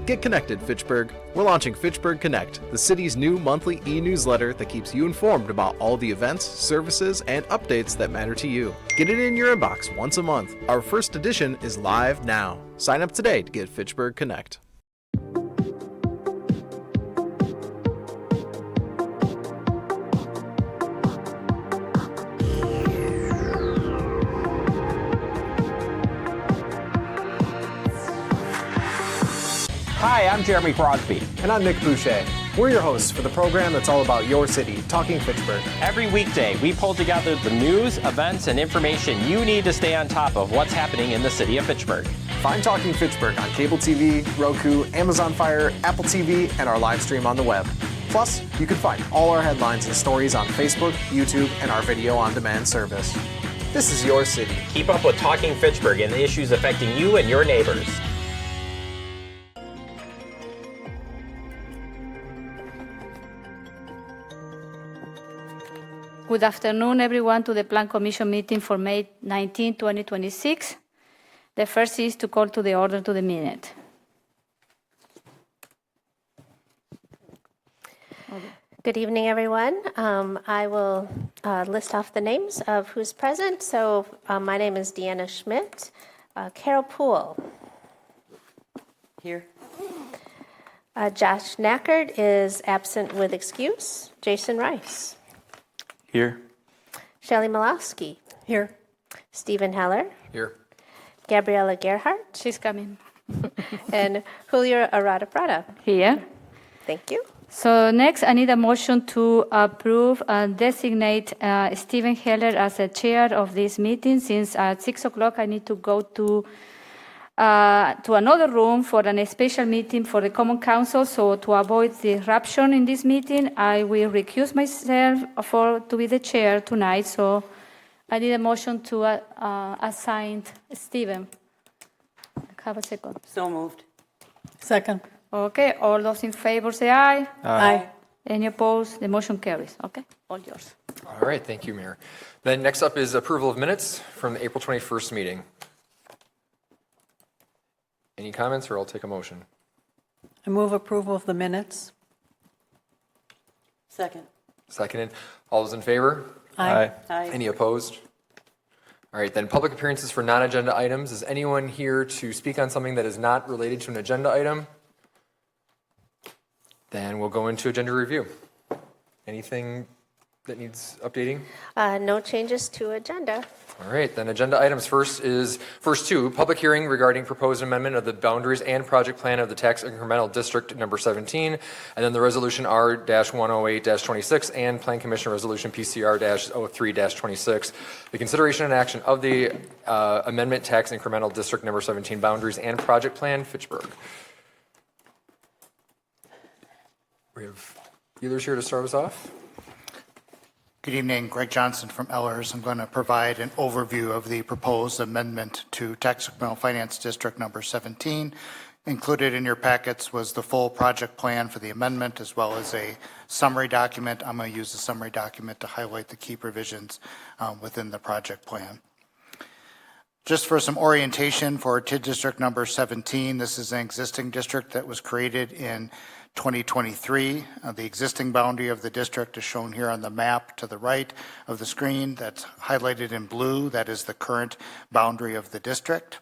Get connected, Fitchburg. We're launching Fitchburg Connect, the city's new monthly e-newsletter that keeps you informed about all the events, services, and updates that matter to you. Get it in your inbox once a month. Our first edition is live now. Sign up today to get Fitchburg Connect. Hi, I'm Jeremy Crosby. And I'm Nick Boucher. We're your hosts for the program that's all about your city, Talking Fitchburg. Every weekday, we pull together the news, events, and information you need to stay on top of what's happening in the city of Fitchburg. Find Talking Fitchburg on cable TV, Roku, Amazon Fire, Apple TV, and our live stream on the web. Plus, you can find all our headlines and stories on Facebook, YouTube, and our video on demand service. This is your city. Keep up with Talking Fitchburg and the issues affecting you and your neighbors. Good afternoon, everyone, to the Plan Commission meeting for May 19, 2026. The first is to call to the order to the minute. Good evening, everyone. I will list off the names of who's present. So my name is Deanna Schmidt. Carol Poole. Here. Josh Knackert is absent with excuse. Jason Rice. Here. Shelley Malowski. Here. Stephen Heller. Here. Gabriella Gerhardt. She's coming. And Julio Arada Prada. Here. Thank you. So next, I need a motion to approve and designate Stephen Heller as the chair of this meeting. Since at 6 o'clock, I need to go to another room for a special meeting for the Common Council. So to avoid disruption in this meeting, I will recuse myself to be the chair tonight. So I need a motion to assign Stephen. Have a second. So moved. Second. Okay, all those in favor say aye. Aye. Any opposed? The motion carries. Okay, all yours. All right, thank you, Mayor. Then next up is approval of minutes from the April 21st meeting. Any comments, or I'll take a motion? I move approval of the minutes. Second. Seconded. All those in favor? Aye. Any opposed? All right, then public appearances for non-agenda items. Is anyone here to speak on something that is not related to an agenda item? Then we'll go into agenda review. Anything that needs updating? No changes to agenda. All right, then agenda items first two, public hearing regarding proposed amendment of the boundaries and project plan of the tax incremental district number 17, and then the resolution R-108-26 and Plan Commission resolution PCR-03-26. The consideration and action of the amendment tax incremental district number 17 boundaries and project plan, Fitchburg. We have dealers here to start us off. Good evening, Greg Johnson from Ellers. I'm going to provide an overview of the proposed amendment to Tax Incremental Finance District number 17. Included in your packets was the full project plan for the amendment as well as a summary document. I'm going to use the summary document to highlight the key provisions within the project plan. Just for some orientation for TID District number 17, this is an existing district that was created in 2023. The existing boundary of the district is shown here on the map to the right of the screen. That's highlighted in blue. That is the current boundary of the district.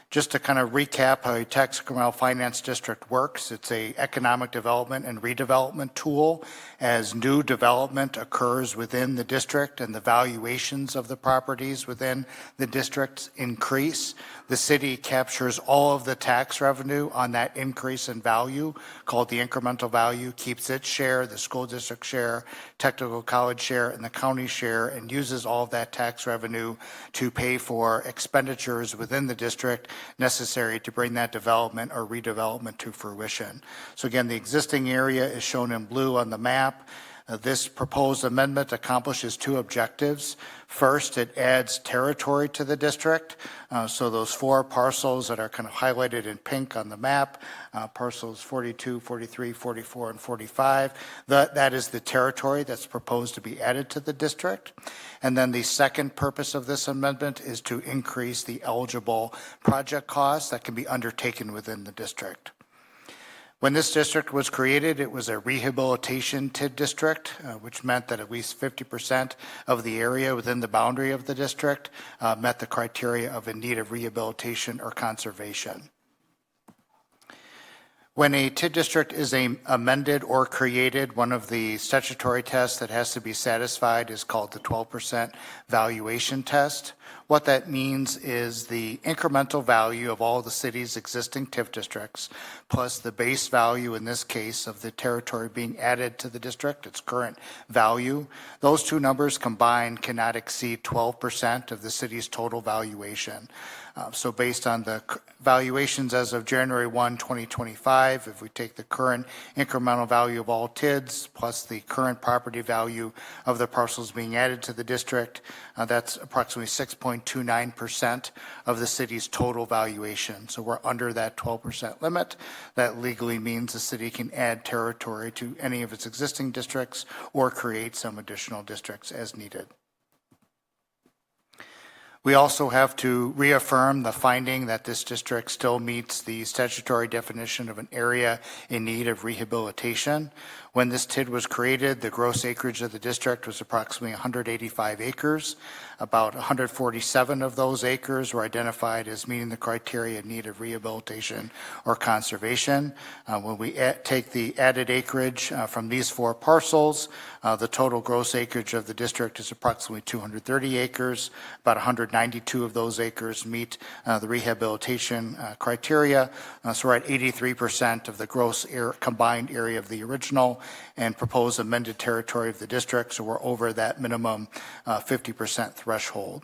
Just to kind of recap how a tax incremental finance district works, it's a economic development and redevelopment tool. As new development occurs within the district and the valuations of the properties within the districts increase, the city captures all of the tax revenue on that increase in value, called the incremental value, keeps its share, the school district share, technical college share, and the county share, and uses all of that tax revenue to pay for expenditures within the district necessary to bring that development or redevelopment to fruition. So again, the existing area is shown in blue on the map. This proposed amendment accomplishes two objectives. First, it adds territory to the district. So those four parcels that are kind of highlighted in pink on the map, parcels 42, 43, 44, and 45, that is the territory that's proposed to be added to the district. And then the second purpose of this amendment is to increase the eligible project costs that can be undertaken within the district. When this district was created, it was a rehabilitation TID district, which meant that at least 50% of the area within the boundary of the district met the criteria of in need of rehabilitation or conservation. When a TID district is amended or created, one of the statutory tests that has to be satisfied is called the 12% valuation test. What that means is the incremental value of all the city's existing TIF districts plus the base value, in this case, of the territory being added to the district, its current value. Those two numbers combined cannot exceed 12% of the city's total valuation. So based on the valuations as of January 1, 2025, if we take the current incremental value of all TIDs plus the current property value of the parcels being added to the district, that's approximately 6.29% of the city's total valuation. So we're under that 12% limit. That legally means the city can add territory to any of its existing districts or create some additional districts as needed. We also have to reaffirm the finding that this district still meets the statutory definition of an area in need of rehabilitation. When this TID was created, the gross acreage of the district was approximately 185 acres. About 147 of those acres were identified as meeting the criteria in need of rehabilitation or conservation. When we take the added acreage from these four parcels, the total gross acreage of the district is approximately 230 acres. About 192 of those acres meet the rehabilitation criteria. So we're at 83% of the gross combined area of the original and proposed amended territory of the district. So we're over that minimum 50% threshold.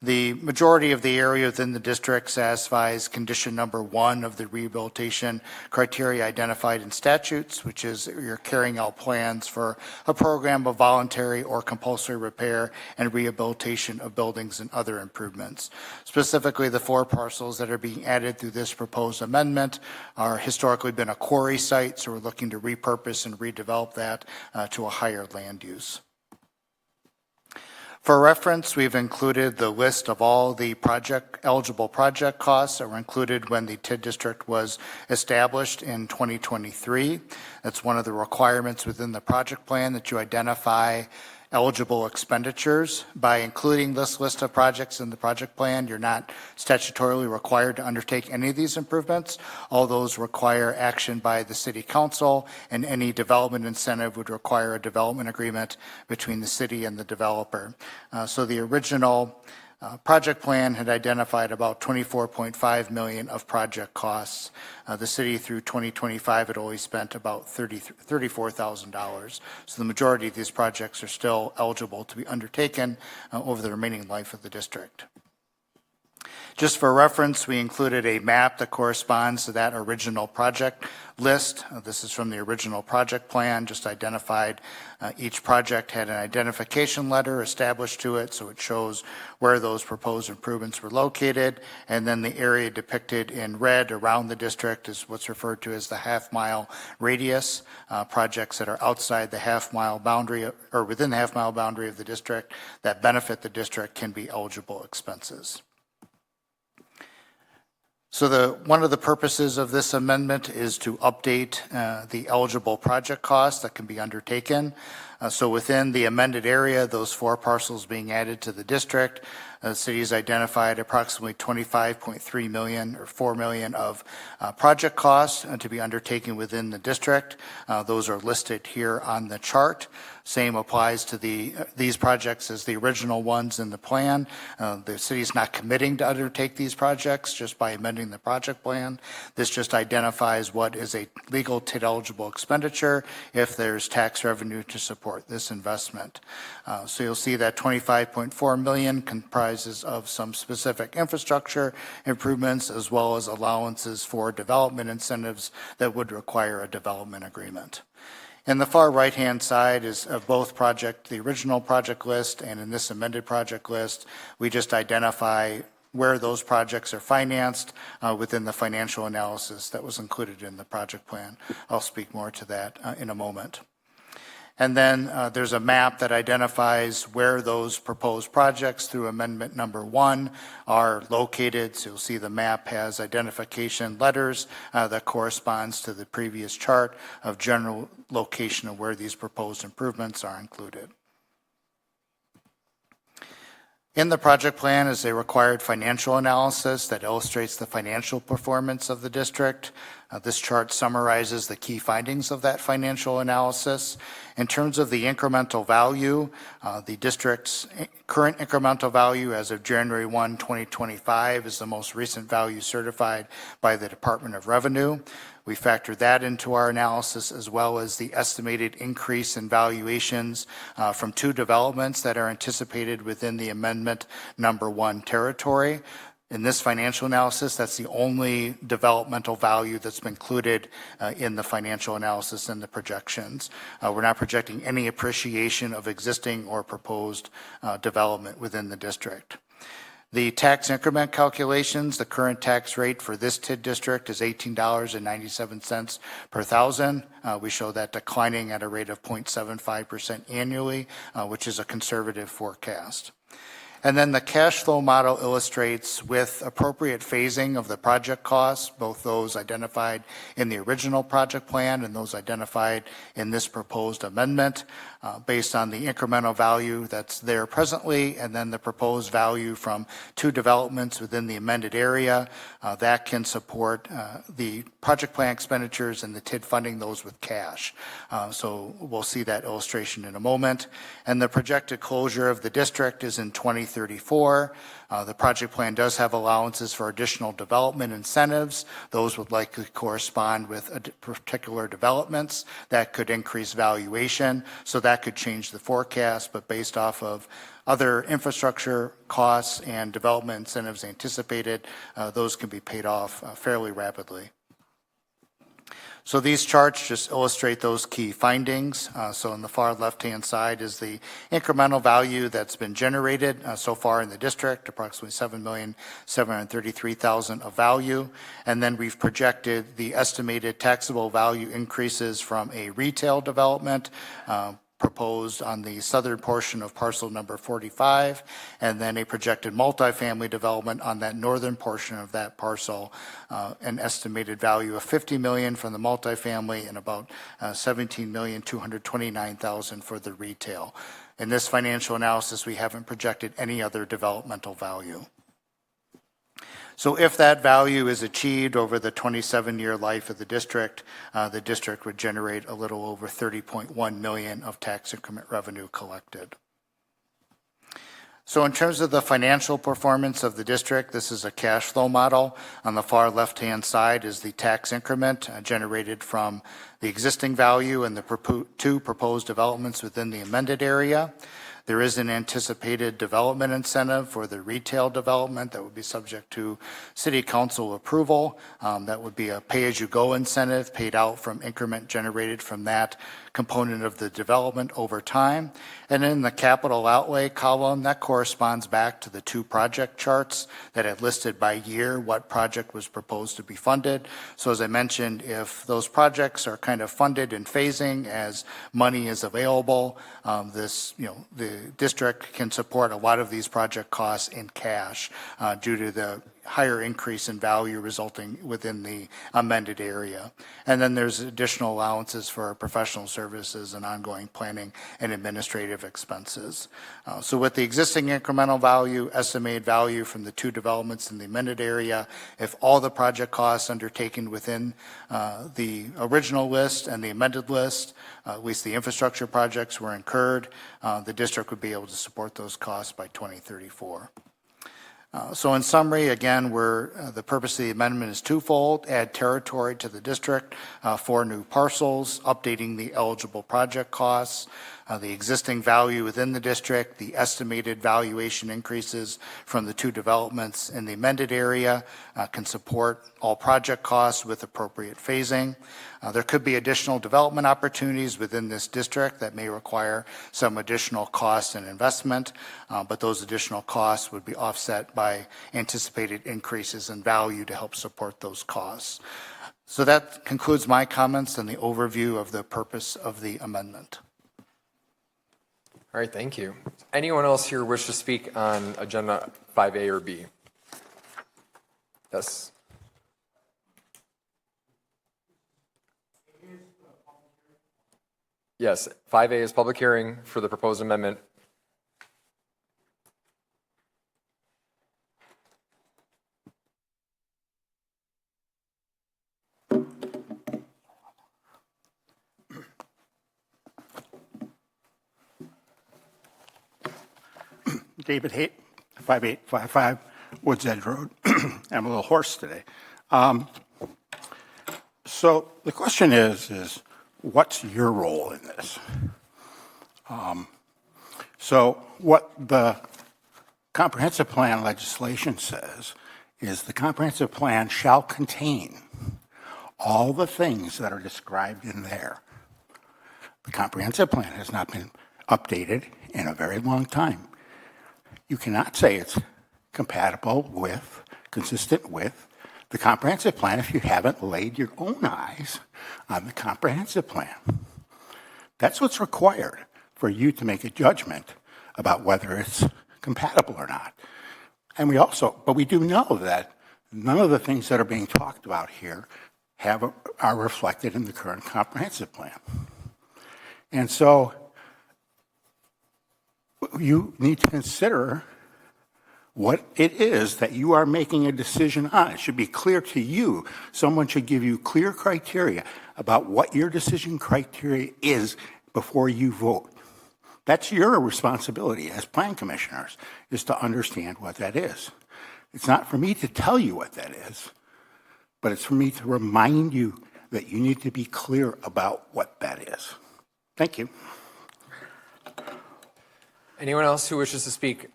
The majority of the area within the district satisfies condition number 1 of the rehabilitation criteria identified in statutes, which is you're carrying out plans for a program of voluntary or compulsory repair and rehabilitation of buildings and other improvements. Specifically, the 4 parcels that are being added through this proposed amendment are historically been a quarry site, so we're looking to repurpose and redevelop that to a higher land use. For reference, we've included the list of all the eligible project costs that were included when the TID district was established in 2023. That's one of the requirements within the project plan, that you identify eligible expenditures. By including this list of projects in the project plan, you're not statutorily required to undertake any of these improvements. All those require action by the city council, and any development incentive would require a development agreement between the city and the developer. So the original project plan had identified about $24.5 million of project costs. The city through 2025 had only spent about $34,000. So the majority of these projects are still eligible to be undertaken over the remaining life of the district. Just for reference, we included a map that corresponds to that original project list. This is from the original project plan, just identified each project had an identification letter established to it, so it shows where those proposed improvements were located, and then the area depicted in red around the district is what's referred to as the half-mile radius. Projects that are outside the half-mile boundary or within the half-mile boundary of the district that benefit the district can be eligible expenses. So one of the purposes of this amendment is to update the eligible project costs that can be undertaken. So within the amended area, those 4 parcels being added to the district, the city has identified approximately $25.3 million or $4 million of project costs to be undertaken within the district. Those are listed here on the chart. Same applies to these projects as the original ones in the plan. The city is not committing to undertake these projects just by amending the project plan. This just identifies what is a legal TID eligible expenditure if there's tax revenue to support this investment. So you'll see that $25.4 million comprises of some specific infrastructure improvements as well as allowances for development incentives that would require a development agreement. In the far right-hand side is of both the original project list and in this amended project list, we just identify where those projects are financed within the financial analysis that was included in the project plan. I'll speak more to that in a moment. And then there's a map that identifies where those proposed projects through amendment number 1 are located. So you'll see the map has identification letters that corresponds to the previous chart of general location of where these proposed improvements are included. In the project plan is a required financial analysis that illustrates the financial performance of the district. This chart summarizes the key findings of that financial analysis. In terms of the incremental value, the district's current incremental value as of January 1, 2025 is the most recent value certified by the Department of Revenue. We factor that into our analysis, as well as the estimated increase in valuations from 2 developments that are anticipated within the amendment number 1 territory. In this financial analysis, that's the only developmental value that's been included in the financial analysis and the projections. We're not projecting any appreciation of existing or proposed development within the district. The tax increment calculations, the current tax rate for this TID district is $18.97 per thousand. We show that declining at a rate of 0.75% annually, which is a conservative forecast. And then the cash flow model illustrates, with appropriate phasing of the project costs, both those identified in the original project plan and those identified in this proposed amendment, based on the incremental value that's there presently, and then the proposed value from 2 developments within the amended area, that can support the project plan expenditures and the TID funding those with cash. So we'll see that illustration in a moment. And the projected closure of the district is in 2034. The project plan does have allowances for additional development incentives. Those would likely correspond with particular developments that could increase valuation. So that could change the forecast, but based off of other infrastructure costs and development incentives anticipated, those can be paid off fairly rapidly. So these charts just illustrate those key findings. So on the far left-hand side is the incremental value that's been generated so far in the district, approximately $7,733,000 of value. And then we've projected the estimated taxable value increases from a retail development proposed on the southern portion of parcel number 45, and then a projected multifamily development on that northern portion of that parcel, an estimated value of $50 million from the multifamily and about $17,229,000 for the retail. In this financial analysis, we haven't projected any other developmental value. So if that value is achieved over the 27-year life of the district would generate a little over $30.1 million of tax increment revenue collected. So in terms of the financial performance of the district, this is a cash flow model. On the far left-hand side is the tax increment generated from the existing value and the 2 proposed developments within the amended area. There is an anticipated development incentive for the retail development that would be subject to City Council approval. That would be a pay-as-you-go incentive paid out from increment generated from that component of the development over time. And in the capital outlay column, that corresponds back to the 2 project charts that had listed by year what project was proposed to be funded. So as I mentioned, if those projects are kind of funded in phasing as money is available, the district can support a lot of these project costs in cash due to the higher increase in value resulting within the amended area. And then there's additional allowances for professional services and ongoing planning and administrative expenses. So with the existing incremental value, estimated value from the 2 developments in the amended area, if all the project costs undertaken within the original list and the amended list, at least the infrastructure projects were incurred, the district would be able to support those costs by 2034. So in summary, again, the purpose of the amendment is twofold: add territory to the district, 4 new parcels, updating the eligible project costs, the existing value within the district, the estimated valuation increases from the 2 developments in the amended area can support all project costs with appropriate phasing. There could be additional development opportunities within this district that may require some additional cost and investment, but those additional costs would be offset by anticipated increases in value to help support those costs. So that concludes my comments and the overview of the purpose of the amendment. All right, thank you. Anyone else here wish to speak on agenda 5A or B? Yes. Yes, 5A is public hearing for the proposed amendment. David Haight, 5855 Woods Edge Road. I'm a little hoarse today. So the question is what's your role in this? So what the comprehensive plan legislation says is the comprehensive plan shall contain all the things that are described in there. The comprehensive plan has not been updated in a very long time. You cannot say it's compatible with, consistent with the comprehensive plan if you haven't laid your own eyes on the comprehensive plan. That's what's required for you to make a judgment about whether it's compatible or not. And but we do know that none of the things that are being talked about here are reflected in the current comprehensive plan. And so you need to consider what it is that you are making a decision on. It should be clear to you. Someone should give you clear criteria about what your decision criteria is before you vote. That's your responsibility as plan commissioners, is to understand what that is. It's not for me to tell you what that is, but it's for me to remind you that you need to be clear about what that is. Thank you. Anyone else who wishes to speak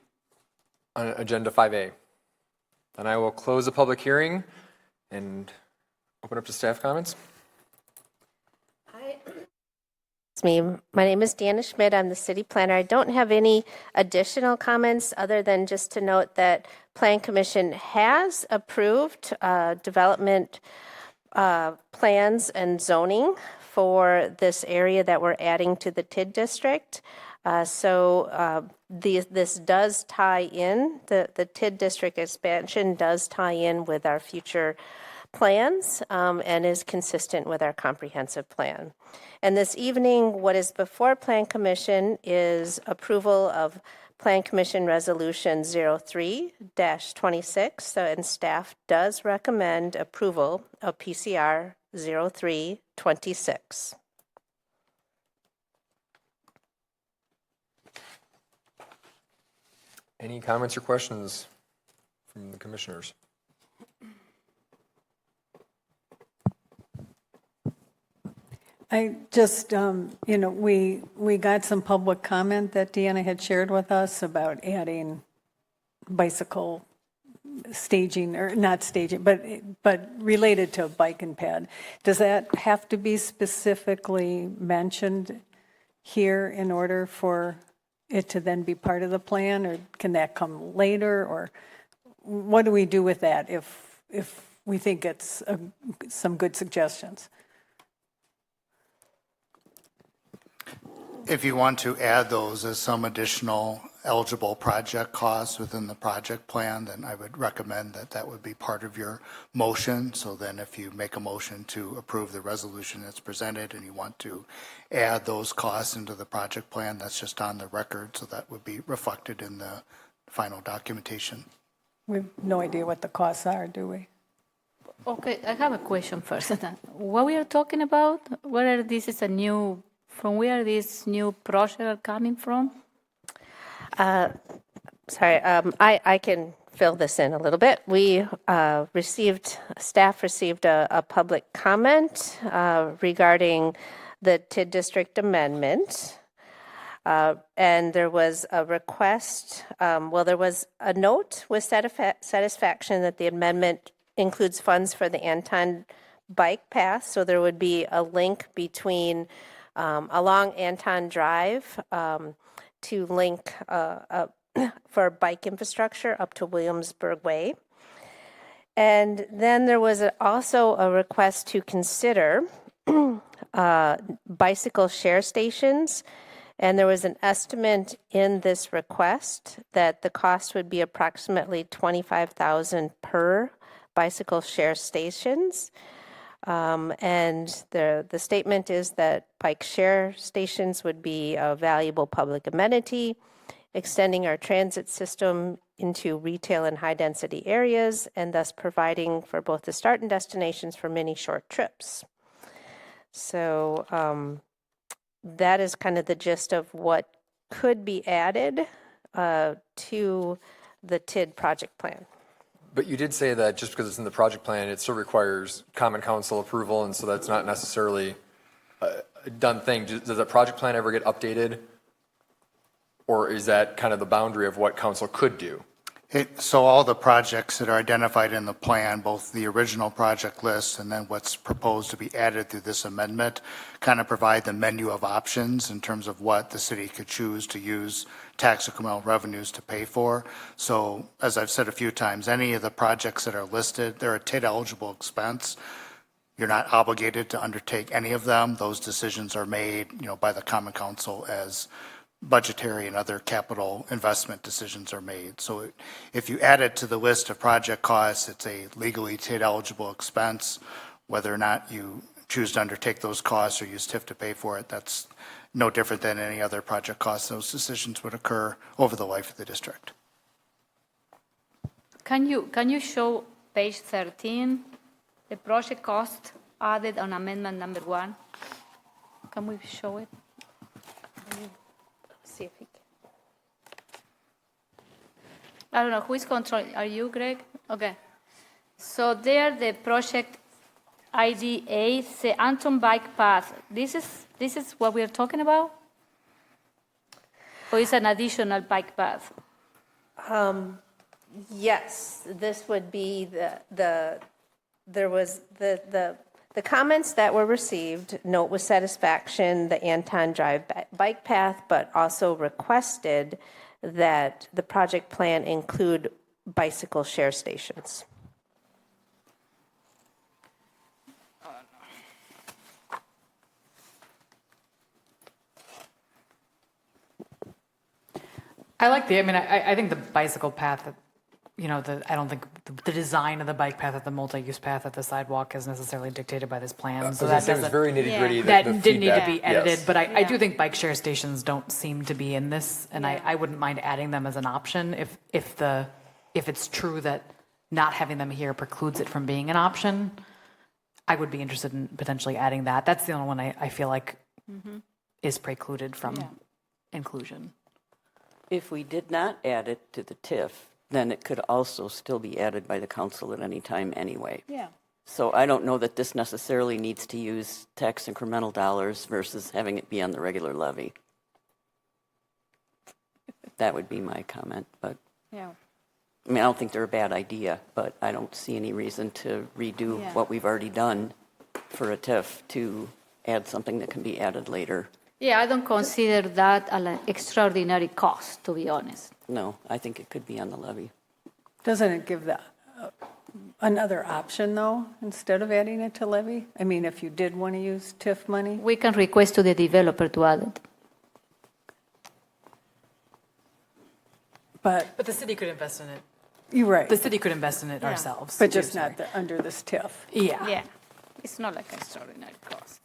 on agenda 5A? Then I will close the public hearing and open up to staff comments. Hi. It's me. My name is Deanna Schmidt. I'm the city planner. I don't have any additional comments other than just to note that Plan Commission has approved development plans and zoning for this area that we're adding to the TID district. This does tie in, the TID district expansion does tie in with our future plans and is consistent with our comprehensive plan. And this evening, what is before Plan Commission is approval of Plan Commission Resolution 03-26, and staff does recommend approval of PCR 03-26. Any comments or questions from the commissioners? I just, we got some public comment that Deanna had shared with us about adding bicycle staging, or not staging, but related to a bike and ped. Does that have to be specifically mentioned here in order for it to then be part of the plan, or can that come later, or what do we do with that if we think it's some good suggestions? If you want to add those as some additional eligible project costs within the project plan, then I would recommend that that would be part of your motion. So then if you make a motion to approve the resolution that's presented and you want to add those costs into the project plan, that's just on the record. So that would be reflected in the final documentation. We have no idea what the costs are, do we? Okay, I have a question first. What we are talking about, whether this is from where this new project are coming from? I can fill this in a little bit. We staff received a public comment regarding the TID district amendment. And there was a request, there was a note with satisfaction that the amendment includes funds for the Anton bike path. So there would be a link between along Anton Drive to link for bike infrastructure up to Williamsburg Way. And then there was also a request to consider bicycle share stations And there was an estimate in this request that the cost would be approximately $25,000 per bicycle share stations. And the statement is that bike share stations would be a valuable public amenity, extending our transit system into retail and high-density areas, and thus providing for both the start and destinations for many short trips. So that is kind of the gist of what could be added to the TID project plan. But you did say that just because it's in the project plan, it still requires common council approval, and so that's not necessarily a done thing. Does the project plan ever get updated? Or is that kind of the boundary of what council could do? So all the projects that are identified in the plan, both the original project list and then what's proposed to be added through this amendment, kind of provide the menu of options in terms of what the city could choose to use tax incremental revenues to pay for. So as I've said a few times, any of the projects that are listed, they're a TID eligible expense. You're not obligated to undertake any of them. Those decisions are made, by the common council as budgetary and other capital investment decisions are made. So if you add it to the list of project costs, it's a legally TID eligible expense. Whether or not you choose to undertake those costs or use TIF to pay for it, that's no different than any other project costs. Those decisions would occur over the life of the district. Can you show page 13, the project cost added on amendment number 1? Can we show it? See if he can. I don't know, who is controlling? Are you, Greg? Okay. So there, the project IDA, the Anton Bike Path. This is what we are talking about? Or is an additional bike path? Yes, this would be the comments that were received, note with satisfaction the Anton Drive bike path, but also requested that the project plan include bicycle share stations. I think the bicycle path, I don't think the design of the bike path at the multi-use path at the sidewalk is necessarily dictated by this plan. So that it was very nitty gritty. that didn't need to be edited, Yes. but I do think bike share stations don't seem to be in this, and I wouldn't mind adding them as an option if it's true that not having them here precludes it from being an option. I would be interested in potentially adding that. That's the only one I feel like is precluded from inclusion. If we did not add it to the TIF, then it could also still be added by the council at any time anyway. Yeah. So I don't know that this necessarily needs to use tax incremental dollars versus having it be on the regular levy. That would be my comment, but Yeah. I don't think they're a bad idea, but I don't see any reason to redo what we've already done for a TIF to add something that can be added later. Yeah, I don't consider that an extraordinary cost, to be honest. No, I think it could be on the levy. Doesn't it give another option, though, instead of adding it to levy? If you did want to use TIF money? We can request to the developer to add it. But But the city could invest in it. you're right, The city could invest in it ourselves. but just not under this TIF. Yeah. Yeah. It's not like an extraordinary cost.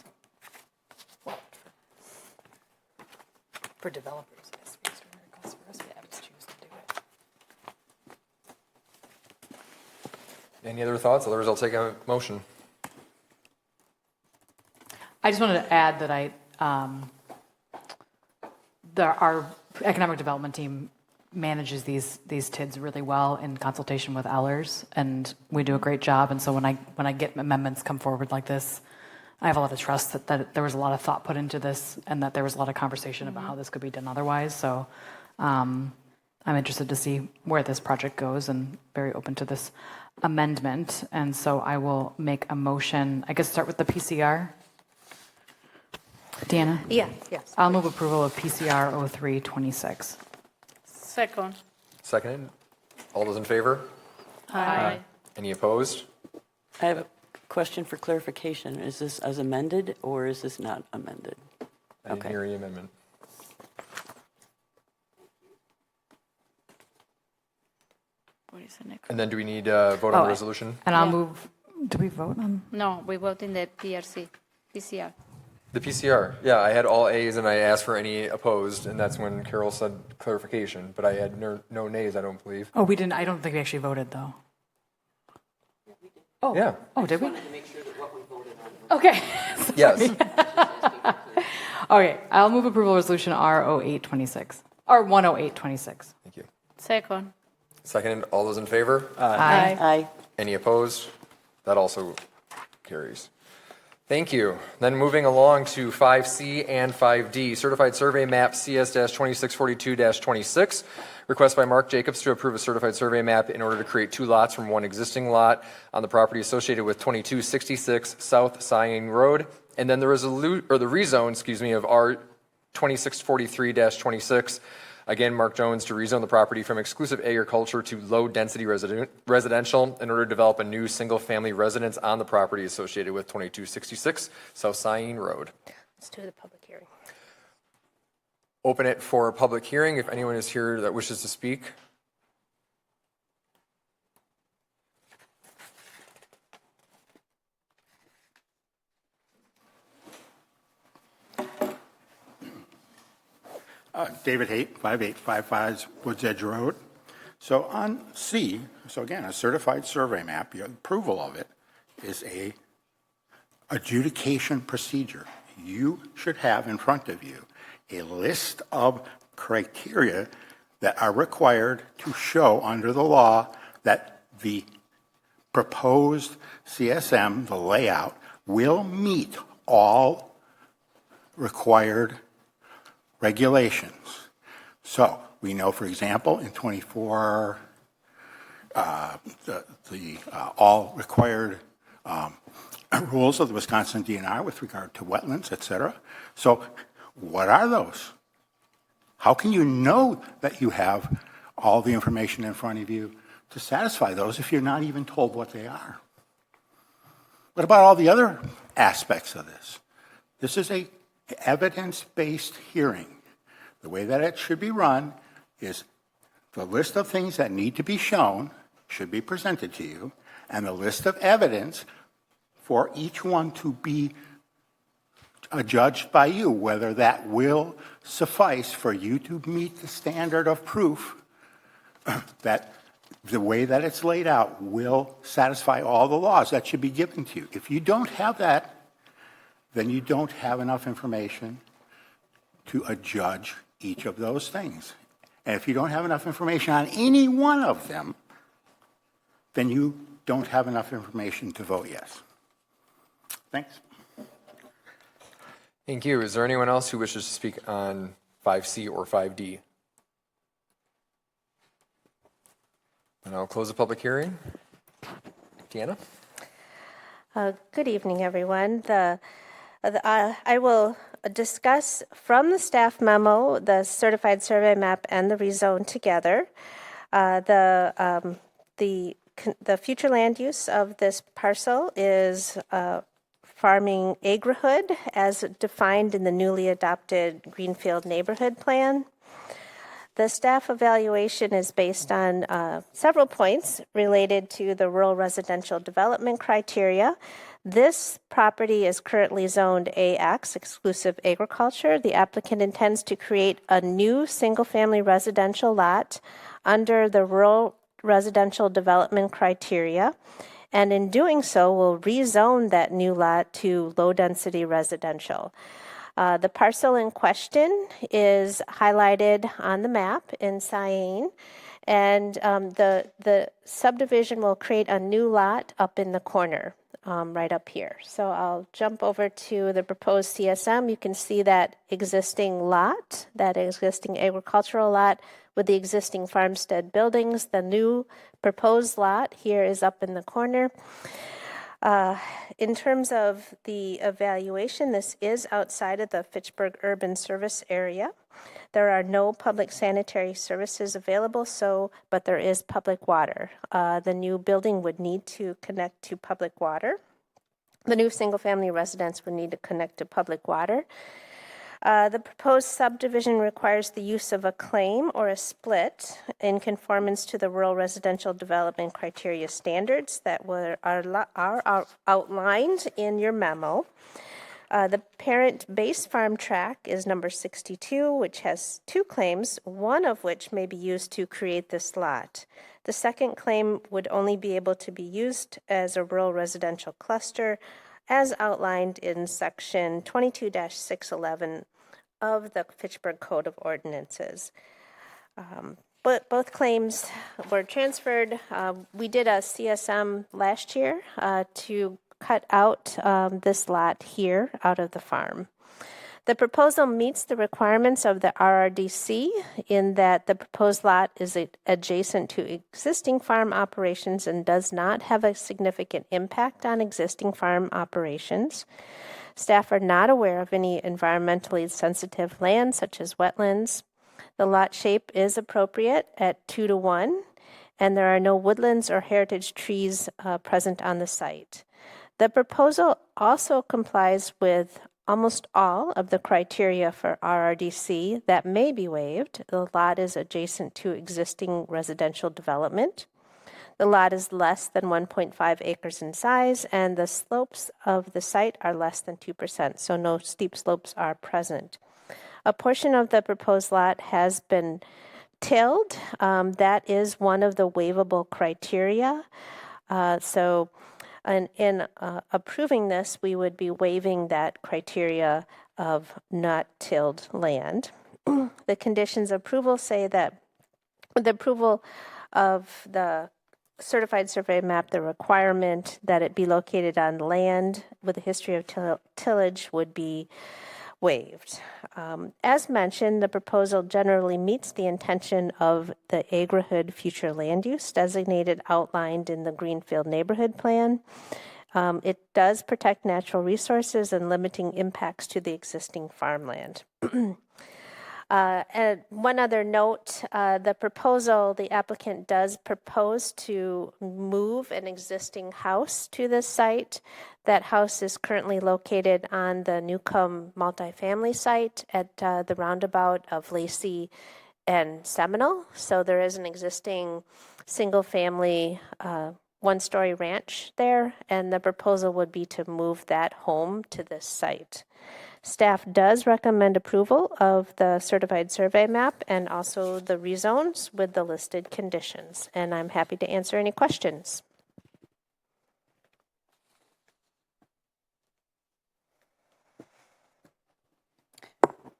For developers, it has to be extraordinary cost for us to choose to do it. Any other thoughts? Otherwise, I'll take a motion. I just wanted to add that our economic development team manages these TIDs really well in consultation with Ellers, and we do a great job. And so when I get amendments come forward like this, I have a lot of trust that there was a lot of thought put into this, and that there was a lot of conversation about how this could be done otherwise. So I'm interested to see where this project goes, and very open to this amendment. And so I will make a motion. I guess start with the PCR. Deanna? Yes. I'll move approval of PCR 0326. Second. Seconded. All those in favor? Aye. Any opposed? I have a question for clarification. Is this as amended or is this not amended? I didn't hear any amendment. What is the next? And then do we need a vote on the resolution? And I'll Yeah. move, do we vote on? No, we vote in the PCR. The PCR, yeah, I had all A's and I asked for any opposed, and that's when Carol said clarification, but I had no nays, I don't believe. Oh, we didn't, I don't think we actually voted, though. Oh. Yeah. Oh, did we? Okay. Yes. Okay, I'll move approval of resolution R0826, or 10826. Thank you. Second. Second, all those in favor? Aye. Aye. Any opposed? That also carries. Thank you. Then moving along to 5C and 5D, Certified Survey Map CS-2642-26. Request by Mark Jacobs to approve a certified survey map in order to create 2 lots from 1 existing lot on the property associated with 2266 South Sighing Road. And then the rezone, of R2643-26. Again, Mark Jones to rezone the property from exclusive agriculture to low-density residential in order to develop a new single-family residence on the property associated with 2266 South Sighing Road. Let's do the public hearing. Open it for a public hearing if anyone is here that wishes to speak. David Haight, 5855 Woods Edge Road. So on C, so again, a certified survey map, your approval of it is a adjudication procedure. You should have in front of you a list of criteria that are required to show under the law that the proposed CSM, the layout, will meet all required regulations. So we know, for example, in 24, all required rules of the Wisconsin DNR with regard to wetlands, et cetera. So what are those? How can you know that you have all the information in front of you to satisfy those if you're not even told what they are? What about all the other aspects of this? This is a evidence-based hearing. The way that it should be run is the list of things that need to be shown should be presented to you, and the list of evidence for each one to be judged by you, whether that will suffice for you to meet the standard of proof that the way that it's laid out will satisfy all the laws that should be given to you. If you don't have that, then you don't have enough information to adjudge each of those things. And if you don't have enough information on any one of them, then you don't have enough information to vote yes. Thanks. Thank you. Is there anyone else who wishes to speak on 5C or 5D? And I'll close the public hearing. Deanna? Good evening, everyone. I will discuss from the staff memo the certified survey map and the rezone together. The future land use of this parcel is farming agrihood as defined in the newly adopted Greenfield Neighborhood Plan. The staff evaluation is based on several points related to the rural residential development criteria. This property is currently zoned AX, exclusive agriculture. The applicant intends to create a new single-family residential lot under the rural residential development criteria, and in doing so will rezone that new lot to low-density residential. The parcel in question is highlighted on the map in cyan, and the subdivision will create a new lot up in the corner, right up here. So I'll jump over to the proposed CSM. You can see that existing lot, that existing agricultural lot with the existing farmstead buildings. The new proposed lot here is up in the corner. In terms of the evaluation, this is outside of the Fitchburg urban service area. There are no public sanitary services available, but there is public water. The new building would need to connect to public water. The new single-family residence would need to connect to public water. The proposed subdivision requires the use of a claim or a split in conformance to the rural residential development criteria standards that are outlined in your memo. The parent base farm tract is number 62, which has 2 claims, one of which may be used to create this lot. The second claim would only be able to be used as a rural residential cluster as outlined in section 22-611 of the Fitchburg Code of Ordinances. But both claims were transferred. We did a CSM last year to cut out this lot here out of the farm. The proposal meets the requirements of the RRDC in that the proposed lot is adjacent to existing farm operations and does not have a significant impact on existing farm operations. Staff are not aware of any environmentally sensitive land such as wetlands. The lot shape is appropriate at 2-to-1, and there are no woodlands or heritage trees present on the site. The proposal also complies with almost all of the criteria for RRDC that may be waived. The lot is adjacent to existing residential development. The lot is less than 1.5 acres in size, and the slopes of the site are less than 2%, so no steep slopes are present. A portion of the proposed lot has been tilled. That is one of the waivable criteria. In approving this, we would be waiving that criteria of not tilled land. The conditions of approval say that the approval of the certified survey map, the requirement that it be located on land with a history of tillage would be waived. As mentioned, the proposal generally meets the intention of the Agri-Hood future land use designated outlined in the Greenfield Neighborhood Plan. It does protect natural resources and limiting impacts to the existing farmland. And one other note, the applicant does propose to move an existing house to this site. That house is currently located on the Newcomb multifamily site at the roundabout of Lacey and Seminole. So there is an existing single-family one-story ranch there, and the proposal would be to move that home to this site. Staff does recommend approval of the certified survey map and also the rezones with the listed conditions. And I'm happy to answer any questions.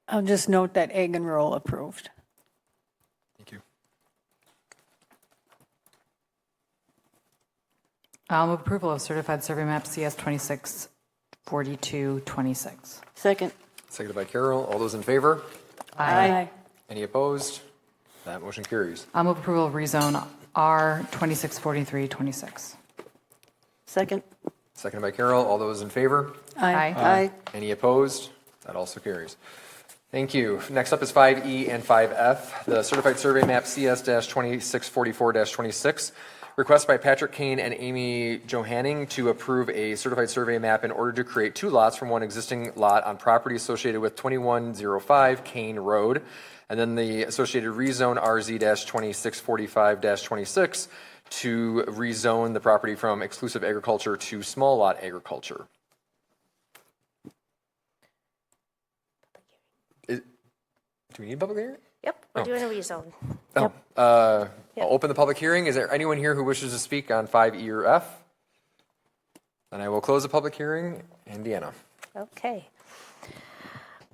I'll just note that Ag and Rural approved. Thank you. I'll move approval of certified survey map CS 264226. Second. Seconded by Carol. All those in favor? Aye. Any opposed? That motion carries. I'll move approval of rezone R 264326. Second. Seconded by Carol. All those in favor? Aye. Aye. Any opposed? That also carries. Thank you. Next up is 5E and 5F, the certified survey map CS-2644-26. Request by Patrick Kane and Amy Johanning to approve a certified survey map in order to create 2 lots from one existing lot on property associated with 2105 Kane Road, and then the associated rezone RZ-2645-26 to rezone the property from exclusive agriculture to small lot agriculture. Do we need a public hearing? Yep, we're doing a rezone. Oh, I'll open the public hearing. Is there anyone here who wishes to speak on 5E or F? Then I will close the public hearing. And Deanna. Okay.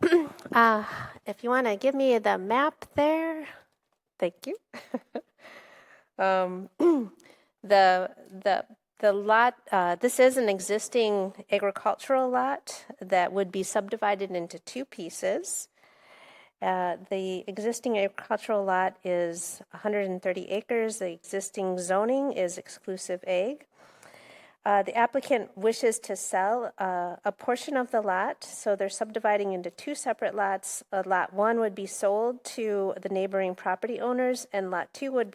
If you want to give me the map there, thank you. The lot, this is an existing agricultural lot that would be subdivided into 2 pieces. The existing agricultural lot is 130 acres. The existing zoning is exclusive ag. The applicant wishes to sell a portion of the lot, so they're subdividing into 2 separate lots. Lot 1 would be sold to the neighboring property owners, and lot 2 would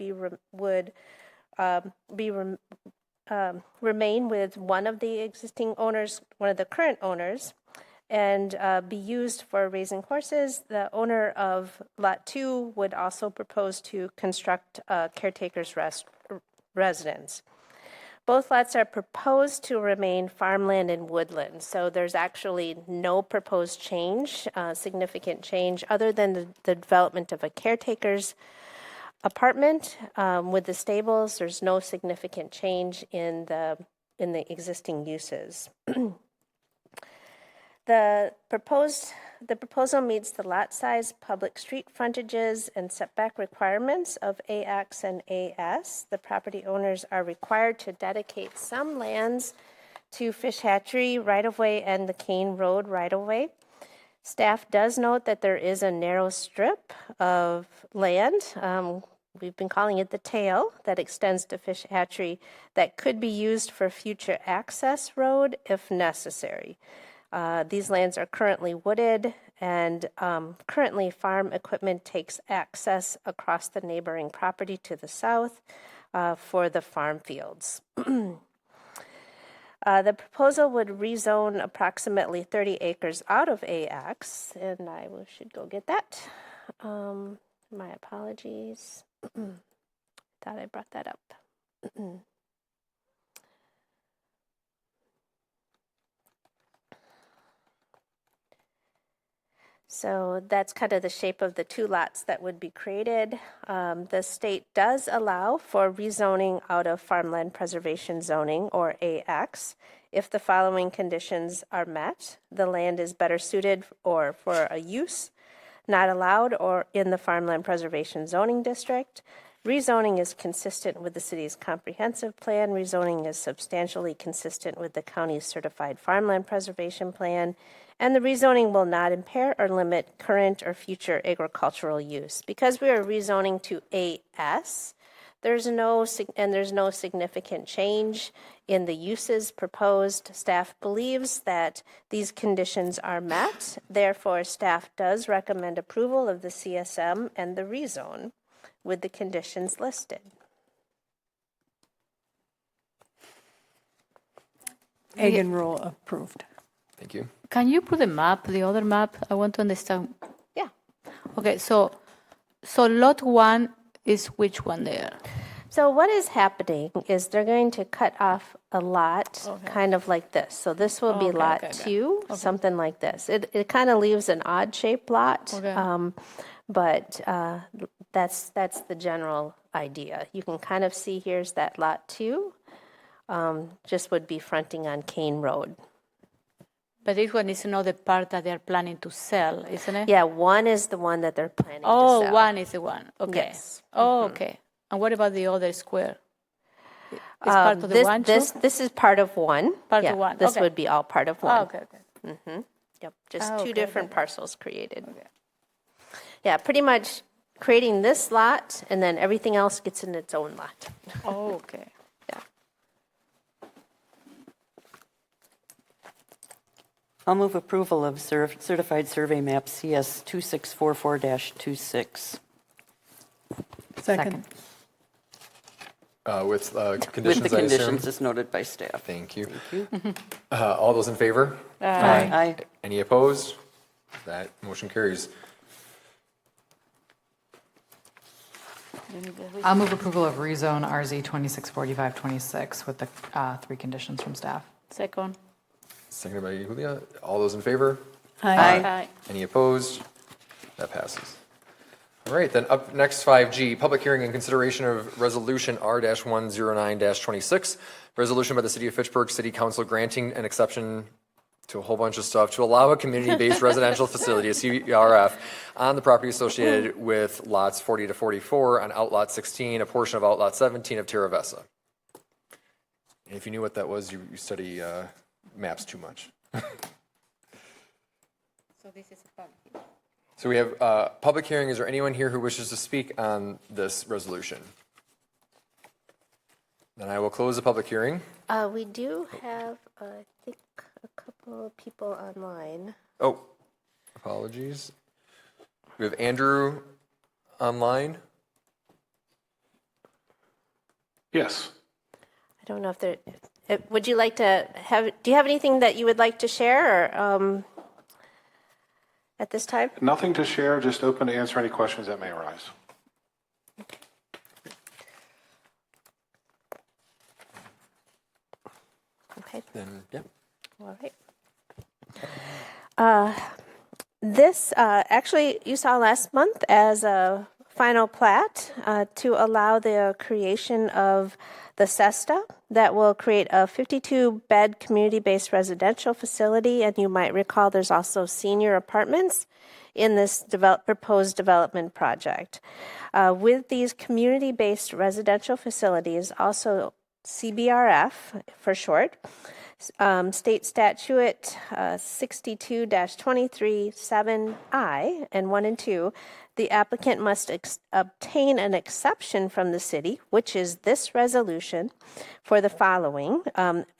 remain with one of the existing owners, one of the current owners. and be used for raising horses. The owner of Lot 2 would also propose to construct a caretaker's residence. Both lots are proposed to remain farmland and woodland, so there's actually no proposed change, significant change, other than the development of a caretaker's apartment with the stables. There's no significant change in the existing uses. The proposal meets the lot size, public street frontages, and setback requirements of AX and AS. The property owners are required to dedicate some lands to fish hatchery right-of-way and the Kane Road right-of-way. Staff does note that there is a narrow strip of land, we've been calling it the tail, that extends to fish hatchery that could be used for future access road if necessary. These lands are currently wooded, and currently farm equipment takes access across the neighboring property to the south for the farm fields. The proposal would rezone approximately 30 acres out of AX, and I should go get that. My apologies. Thought I brought that up. So that's kind of the shape of the two lots that would be created. The state does allow for rezoning out of farmland preservation zoning, or AX, if the following conditions are met. The land is better suited or for a use not allowed or in the farmland preservation zoning district. Rezoning is consistent with the city's comprehensive plan. Rezoning is substantially consistent with the county's certified farmland preservation plan. And the rezoning will not impair or limit current or future agricultural use. Because we are rezoning to AS, there's no significant change in the uses proposed. Staff believes that these conditions are met. Therefore, staff does recommend approval of the CSM and the rezone with the conditions listed. Egg and roll approved. Thank you. Can you put the other map? I want to understand. Yeah. Okay, so lot 1 is which one there? So what is happening is they're going to cut off a lot kind of like this. So this will be lot 2, something like this. It kind of leaves an odd shaped lot, but that's the general idea. You can kind of see here's that lot 2, just would be fronting on Kane Road. But this one is not the part that they're planning to sell, isn't it? Yeah, 1 is the one that they're planning to sell. Oh, 1 is the one. Okay. Yes. Oh, okay. And what about the other square? Is part of the one too? This is part of 1. Part of 1. This would be all part of 1. Oh, okay. Yep, just two different parcels created. Okay. Yeah, pretty much creating this lot, and then everything else gets in its own lot. Oh, okay. I'll move approval of certified survey map CS 2644-26. Second. With conditions, With the I conditions assume? as noted by staff. Thank you. Thank you. All those in favor? Aye. Any opposed? That motion carries. I'll move approval of rezone RZ 2645-26 with the 3 conditions from staff. Second. Seconded by Julia. All those in favor? Aye. Any opposed? That passes. All right, then up next, 5G, public hearing and consideration of resolution R-109-26, resolution by the City of Fitchburg City Council granting an exception to a whole bunch of stuff to allow a community-based residential facility, a CRF, on the property associated with lots 40 to 44 on Outlot 16, a portion of Outlot 17 of Terra Vesa. And if you knew what that was, you study maps too much. So this is a public hearing. So we have public hearing. Is there anyone here who wishes to speak on this resolution? Then I will close the public hearing. We do have, I think, a couple of people online. Oh, apologies. We have Andrew online. Yes. I don't know if there, would you like to have, do you have anything that you would like to share, or at this time? Nothing to share, just open to answer any questions that may arise. Okay. Then, yeah. All right. This actually you saw last month as a final plat to allow the creation of the CESTA that will create a 52-bed community-based residential facility. And you might recall there's also senior apartments in this proposed development project. With these community-based residential facilities, also CBRF for short, State Statute 62-23(7)(I) and 1 and 2, the applicant must obtain an exception from the city, which is this resolution, for the following.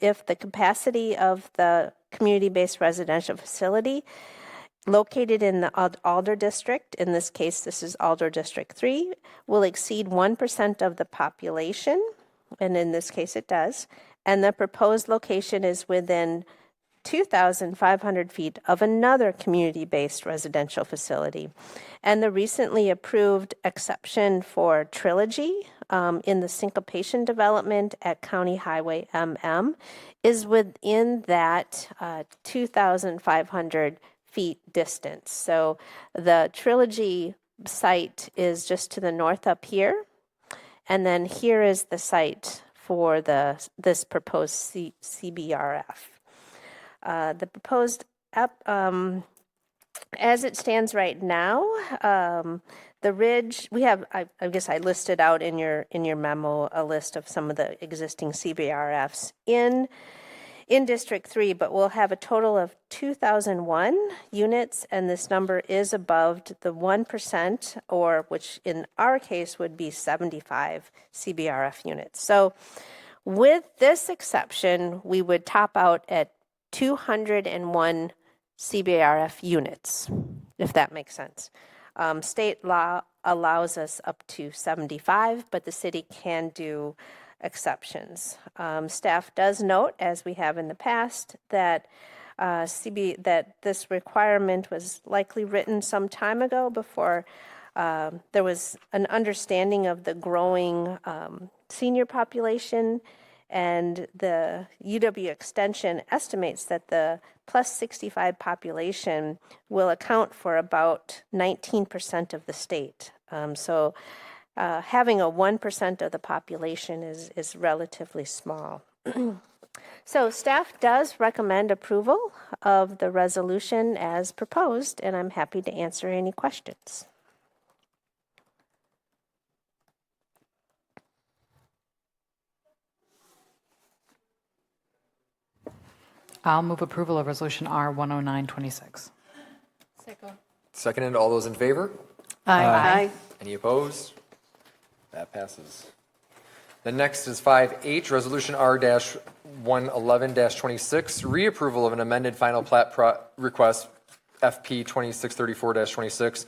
If the capacity of the community-based residential facility located in the Alder District, in this case this is Alder District 3, will exceed 1% of the population, and in this case it does, and the proposed location is within 2,500 feet of another community-based residential facility. And the recently approved exception for Trilogy in the syncopation development at County Highway MM is within that 2,500 feet distance. So the Trilogy site is just to the north up here, and then here is the site for this proposed CBRF. The proposed as it stands right now, the ridge we have. I guess I listed out in your memo a list of some of the existing CBRFs in District 3, but we'll have a total of 2,001 units, and this number is above the 1%, or which in our case would be 75 CBRF units. So with this exception, we would top out at 201 CBRF units, if that makes sense. State law allows us up to 75, but the city can do exceptions. Staff does note, as we have in the past, that that this requirement was likely written some time ago before there was an understanding of the growing senior population, and the UW Extension estimates that the plus 65 population will account for about 19% of the state. So having a 1% of the population is relatively small. So staff does recommend approval of the resolution as proposed, and I'm happy to answer any questions. I'll move approval of Resolution R 10926. Seconded. All those in favor? Aye. Any opposed? That passes. The next is 5H, Resolution R-111-26, reapproval of an amended final plat request, FP 2634-26,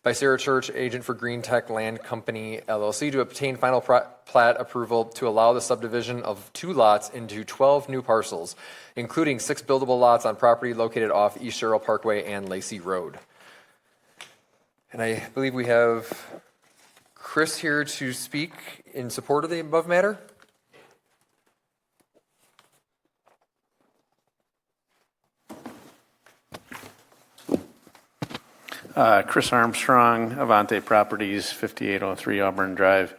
by Sarah Church, agent for Green Tech Land Company, LLC, to obtain final plat approval to allow the subdivision of 2 lots into 12 new parcels, including 6 buildable lots on property located off East Sherrill Parkway and Lacey Road. And I believe we have Chris here to speak in support of the above matter. Chris Armstrong, Avante Properties, 5803 Auburn Drive.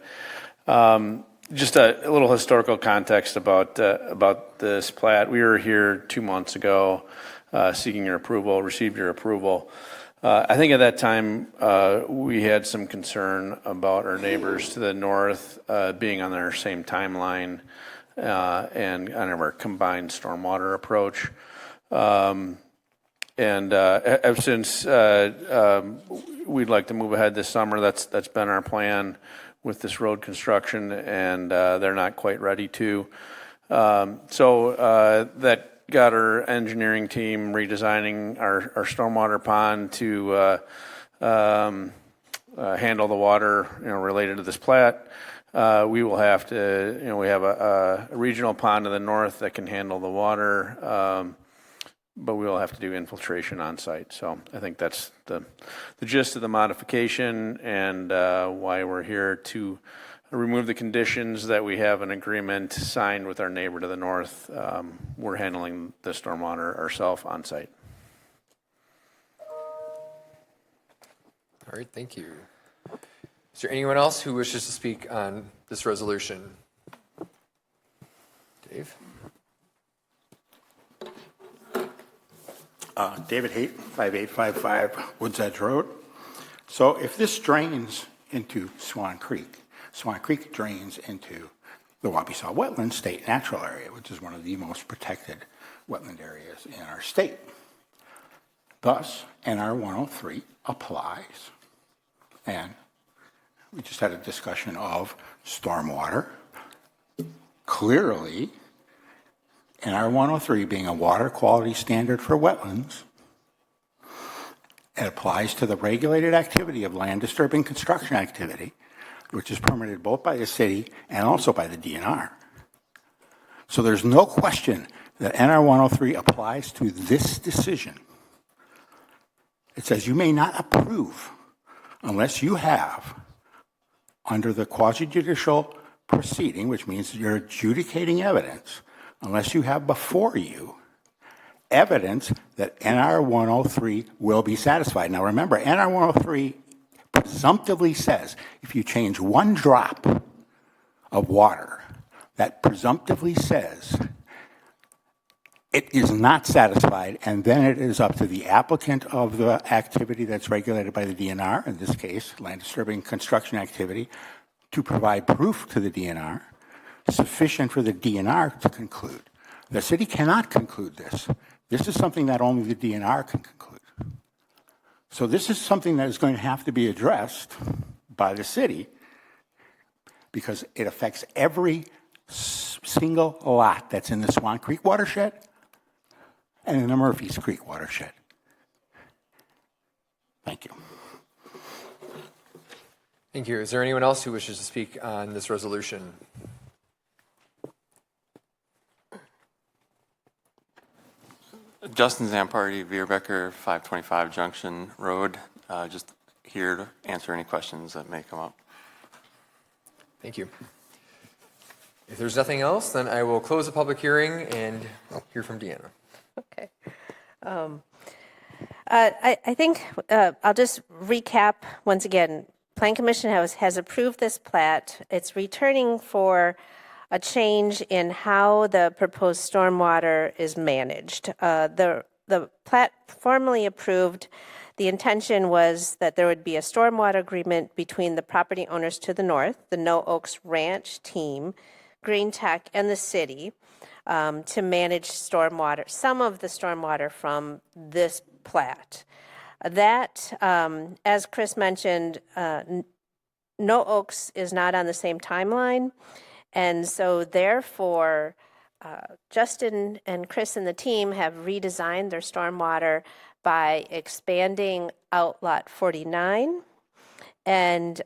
Just a little historical context about this plat. We were here 2 months ago seeking your approval, received your approval. I think at that time we had some concern about our neighbors to the north being on our same timeline and kind of our combined stormwater approach. And ever since we'd like to move ahead this summer, that's been our plan with this road construction, and they're not quite ready to. So that got our engineering team redesigning our stormwater pond to handle the water related to this plat. We will have to, we have a regional pond to the north that can handle the water. but we will have to do infiltration on site. So I think that's the gist of the modification and why we're here to remove the conditions that we have an agreement signed with our neighbor to the north. We're handling the stormwater ourselves on site. All right, thank you. Is there anyone else who wishes to speak on this resolution? Dave? David Haight, 5855 Woods Edge Road. So if this drains into Swan Creek drains into the Wabi-Saw Wetland State Natural Area, which is one of the most protected wetland areas in our state. Thus, NR 103 applies. And we just had a discussion of stormwater. Clearly, NR 103 being a water quality standard for wetlands, it applies to the regulated activity of land disturbing construction activity, which is permitted both by the city and also by the DNR. So there's no question that NR 103 applies to this decision. It says you may not approve unless you have, under the quasi-judicial proceeding, which means you're adjudicating evidence, unless you have before you evidence that NR 103 will be satisfied. Now remember, NR 103 presumptively says if you change one drop of water, that presumptively says it is not satisfied, and then it is up to the applicant of the activity that's regulated by the DNR, in this case, land disturbing construction activity, to provide proof to the DNR sufficient for the DNR to conclude. The city cannot conclude this. This is something that only the DNR can conclude. So this is something that is going to have to be addressed by the city because it affects every single lot that's in the Swan Creek watershed and in the Murphy's Creek watershed. Thank you. Thank you. Is there anyone else who wishes to speak on this resolution? Justin Zamparty, Vierbecker, 525 Junction Road. Just here to answer any questions that may come up. Thank you. If there's nothing else, then I will close the public hearing and hear from Deanna. Okay. I think I'll just recap once again. Plan Commission has approved this plat. It's returning for a change in how the proposed stormwater is managed. The plat formally approved, the intention was that there would be a stormwater agreement between the property owners to the north, the No Oaks Ranch team, Green Tech, and the city to manage stormwater, some of the stormwater from this plat. That, as Chris mentioned, No Oaks is not on the same timeline. And so therefore, Justin and Chris and the team have redesigned their stormwater by expanding out lot 49 and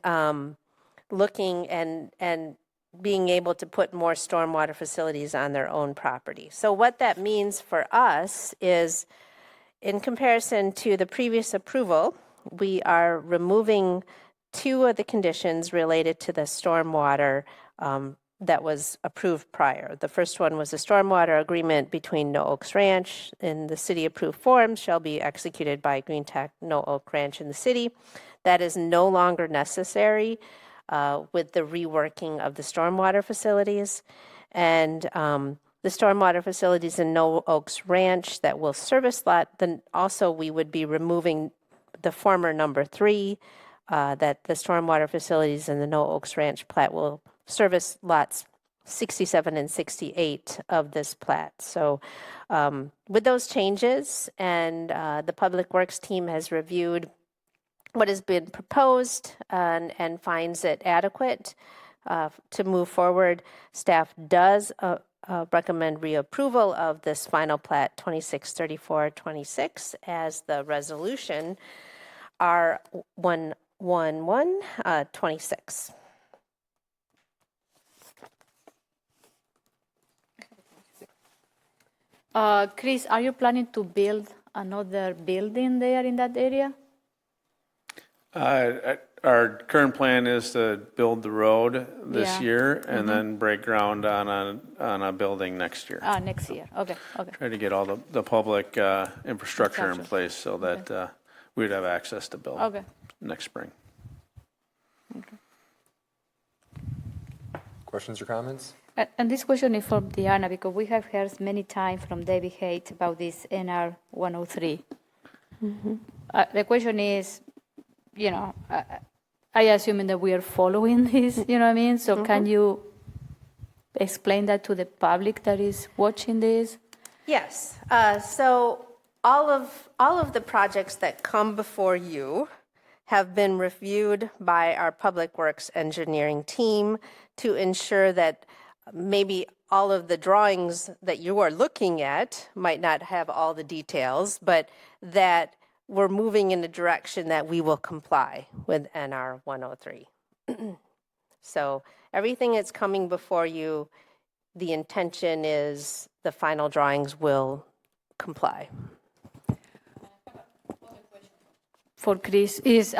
looking and being able to put more stormwater facilities on their own property. So what that means for us is, in comparison to the previous approval, we are removing two of the conditions related to the stormwater that was approved prior. The first one was a stormwater agreement between No Oaks Ranch in the city approved form shall be executed by Green Tech, No Oak Ranch in the city. That is no longer necessary with the reworking of the stormwater facilities. And the stormwater facilities in No Oaks Ranch that will service lot, then also we would be removing the former number 3, that the stormwater facilities in the No Oaks Ranch plat will service lots 67 and 68 of this plat. So with those changes, and the Public Works team has reviewed what has been proposed and finds it adequate to move forward, staff does recommend reapproval of this final plat 263426 as the resolution R11126. Chris, are you planning to build another building there in that area? Our current plan is to build the road this Yeah. year and then break ground on a building next year. Next year. Okay. Try to get all the public infrastructure in Infrastructure. place so that we'd have access to build Okay. next spring. Questions or comments? And this question is for Diana, because we have heard many times from David Haight about this NR 103. The question is, I assume that we are following this, you know what I mean? So can you explain that to the public that is watching this? Yes. So all of the projects that come before you have been reviewed by our Public Works engineering team to ensure that maybe all of the drawings that you are looking at might not have all the details, but that we're moving in a direction that we will comply with NR 103. So everything that's coming before you, the intention is the final drawings will comply. For Chris is,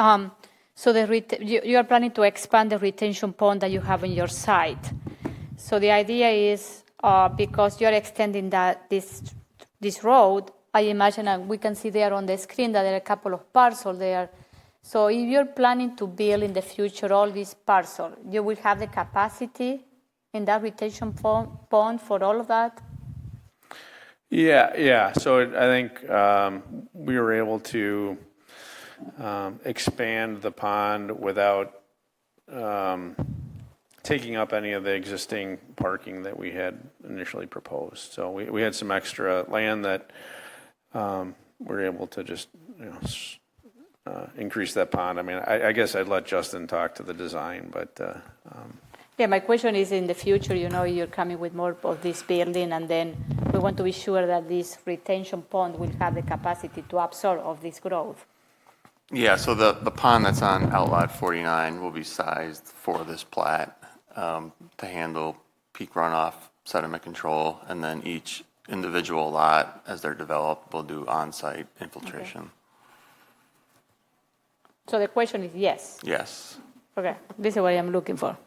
so you are planning to expand the retention pond that you have on your site. So the idea is, because you're extending this road, I imagine, and we can see there on the screen that there are a couple of parcels there. So if you're planning to build in the future all these parcels, you will have the capacity in that retention pond for all of that? Yeah. So I think we were able to expand the pond without taking up any of the existing parking that we had initially proposed. So we had some extra land that we're able to just increase that pond. I mean, I guess I'd let Justin talk to the design, but yeah, my question is in the future, you're coming with more of this building, and then we want to be sure that this retention pond will have the capacity to absorb of this growth. Yeah, so the pond that's on Outlot 49 will be sized for this plat to handle peak runoff, sediment control, and then each individual lot, as they're developed, will do on-site infiltration. Okay. So the question is yes? Yes. Okay, this is what I'm looking for.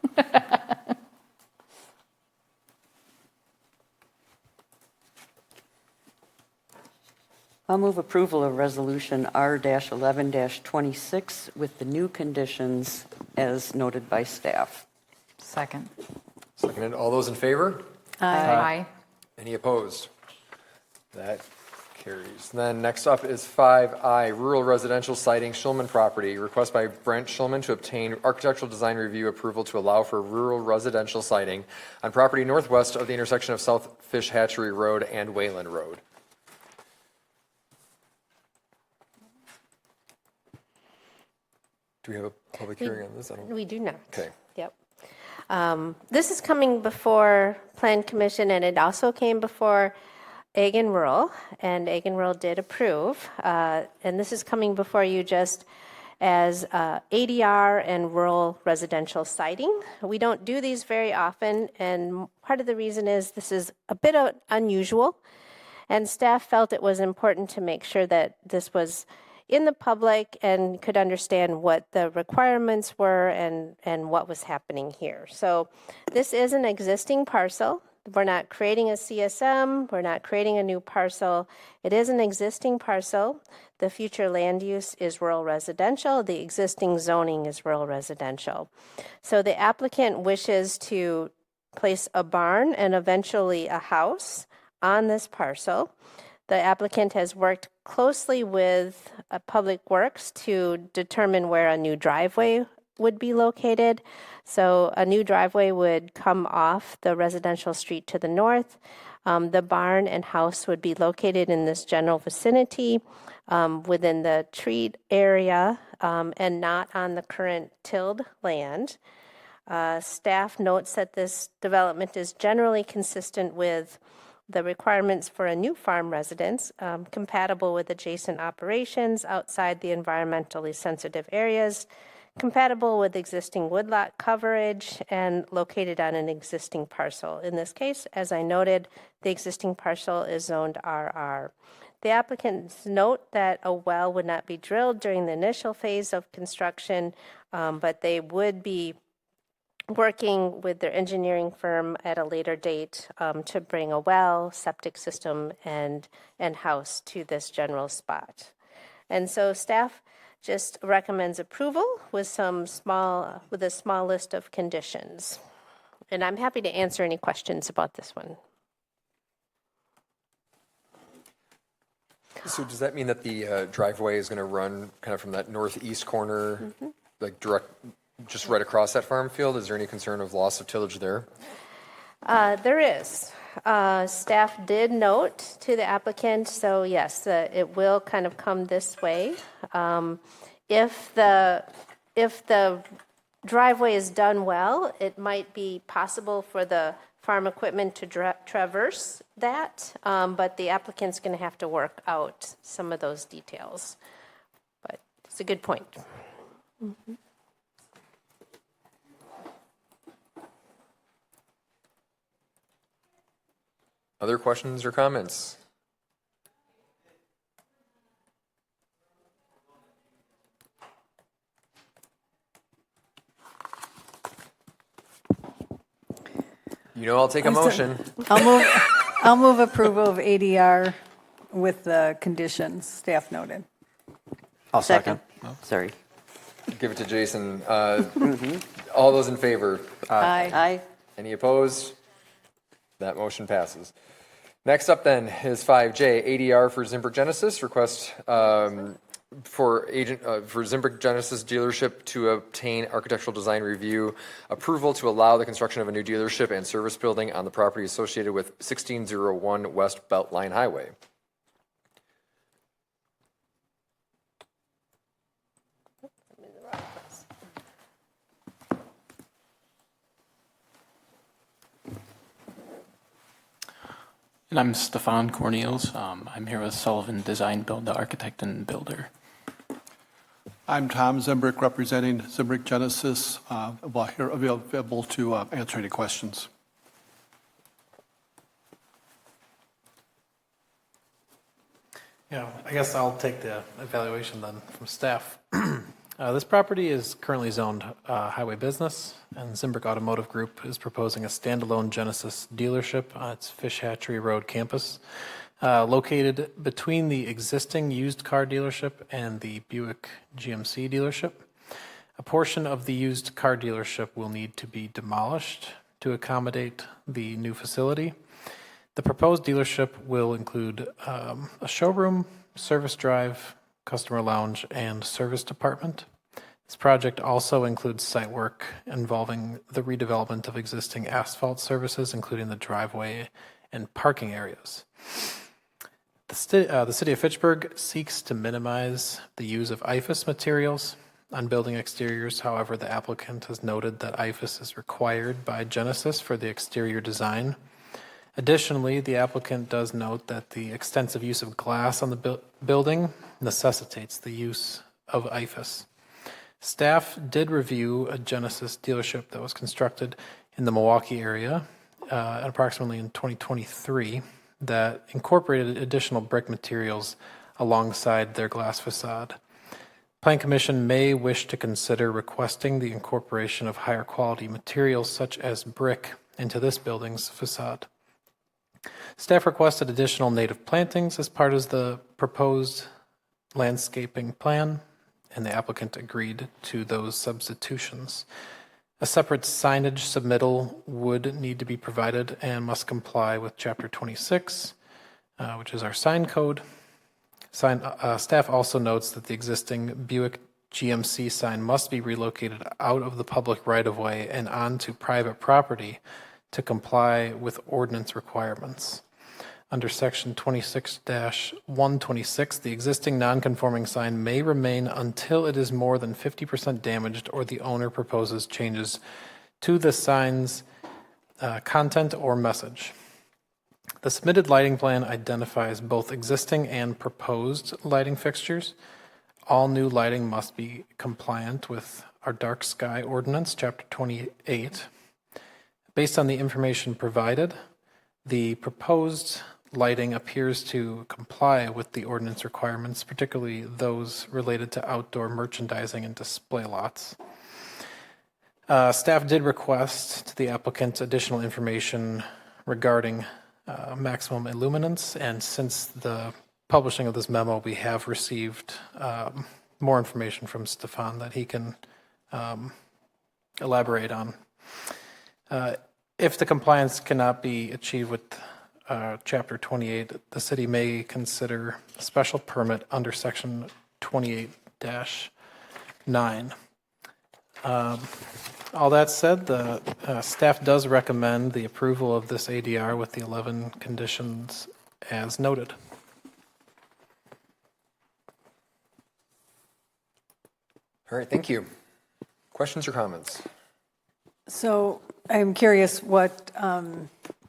I'll move approval of Resolution R-11-26 with the new conditions as noted by staff. Second. Seconded. All those in favor? Aye. Any opposed? That carries. Then next up is 5I, Rural Residential Siting Schulman Property. Request by Brent Schulman to obtain architectural design review approval to allow for rural residential siting on property northwest of the intersection of South Fish Hatchery Road and Wayland Road. Do we have a public hearing on this? We do not. Okay. Yep. This is coming before Plan Commission, and it also came before Ag and Rural, and Ag and Rural did approve. And this is coming before you just as ADR and rural residential siting. We don't do these very often, and part of the reason is this is a bit unusual, and staff felt it was important to make sure that this was in the public and could understand what the requirements were and what was happening here. So this is an existing parcel. We're not creating a CSM. We're not creating a new parcel. It is an existing parcel. The future land use is rural residential. The existing zoning is rural residential. So the applicant wishes to place a barn and eventually a house on this parcel. The applicant has worked closely with Public Works to determine where a new driveway would be located. So a new driveway would come off the residential street to the north. The barn and house would be located in this general vicinity within the treat area and not on the current tilled land. Staff notes that this development is generally consistent with the requirements for a new farm residence, compatible with adjacent operations outside the environmentally sensitive areas, compatible with existing woodlot coverage, and located on an existing parcel. In this case, as I noted, the existing parcel is zoned RR. The applicants note that a well would not be drilled during the initial phase of construction, but they would be working with their engineering firm at a later date to bring a well, septic system, and house to this general spot. And so staff just recommends approval with a small list of conditions. And I'm happy to answer any questions about this one. So does that mean that the driveway is going to run kind of from that northeast corner, like direct, just right across that farm field? Is there any concern of loss of tillage there? There is. Staff did note to the applicant, so yes, it will kind of come this way. If the driveway is done well, it might be possible for the farm equipment to traverse that, but the applicant's going to have to work out some of those details. But it's a good point. Other questions or comments? I'll take a motion. I'll move approval of ADR with the conditions staff noted. I'll second. Sorry. Give it to Jason. All those in favor? Aye. Any opposed? That motion passes. Next up then is 5J, ADR for Zimbrick Genesis. Request for Zimbrick Genesis dealership to obtain architectural design review approval to allow the construction of a new dealership and service building on the property associated with 1601 West Beltline Highway. And I'm Stefan Cornels. I'm here with Sullivan Design Build, the architect and builder. I'm Tom Zimbrick, representing Zimbrick Genesis, here available to answer any questions. Yeah, I guess I'll take the evaluation then from staff. This property is currently zoned highway business, and Zimbrick Automotive Group is proposing a standalone Genesis dealership on its Fish Hatchery Road campus, located between the existing used car dealership and the Buick GMC dealership. A portion of the used car dealership will need to be demolished to accommodate the new facility. The proposed dealership will include a showroom, service drive, customer lounge, and service department. This project also includes site work involving the redevelopment of existing asphalt services, including the driveway and parking areas. The city of Fitchburg seeks to minimize the use of IFAS materials on building exteriors. However, the applicant has noted that IFAS is required by Genesis for the exterior design. Additionally, the applicant does note that the extensive use of glass on the building necessitates the use of IFAS. Staff did review a Genesis dealership that was constructed in the Milwaukee area approximately in 2023 that incorporated additional brick materials alongside their glass facade. Plan Commission may wish to consider requesting the incorporation of higher quality materials such as brick into this building's facade. Staff requested additional native plantings as part of the proposed landscaping plan, and the applicant agreed to those substitutions. A separate signage submittal would need to be provided and must comply with Chapter 26, which is our sign code. Staff also notes that the existing Buick GMC sign must be relocated out of the public right-of-way and onto private property to comply with ordinance requirements. Under Section 26-126, the existing non-conforming sign may remain until it is more than 50% damaged or the owner proposes changes to the sign's content or message. The submitted lighting plan identifies both existing and proposed lighting fixtures. all new lighting must be compliant with our dark sky ordinance, chapter 28. Based on the information provided, the proposed lighting appears to comply with the ordinance requirements, particularly those related to outdoor merchandising and display lots. Staff did request to the applicant additional information regarding maximum illuminance, and since the publishing of this memo, we have received more information from Stefan that he can elaborate on. If the compliance cannot be achieved with Chapter 28, the city may consider a special permit under Section 28-9. All that said, the staff does recommend the approval of this ADR with the 11 conditions as noted. All right, thank you. Questions or comments? So I'm curious what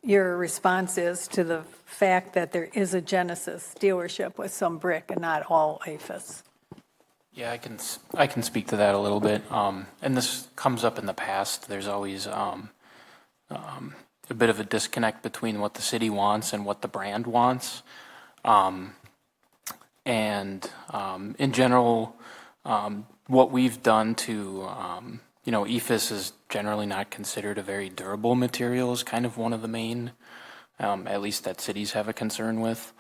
your response is to the fact that there is a Genesis dealership with some brick and not all APHIS. Yeah, I can speak to that a little bit. And this comes up in the past. There's always a bit of a disconnect between what the city wants and what the brand wants. In general, what we've done to, EPHIS is generally not considered a very durable material, is kind of one of the main, at least that cities have a concern with.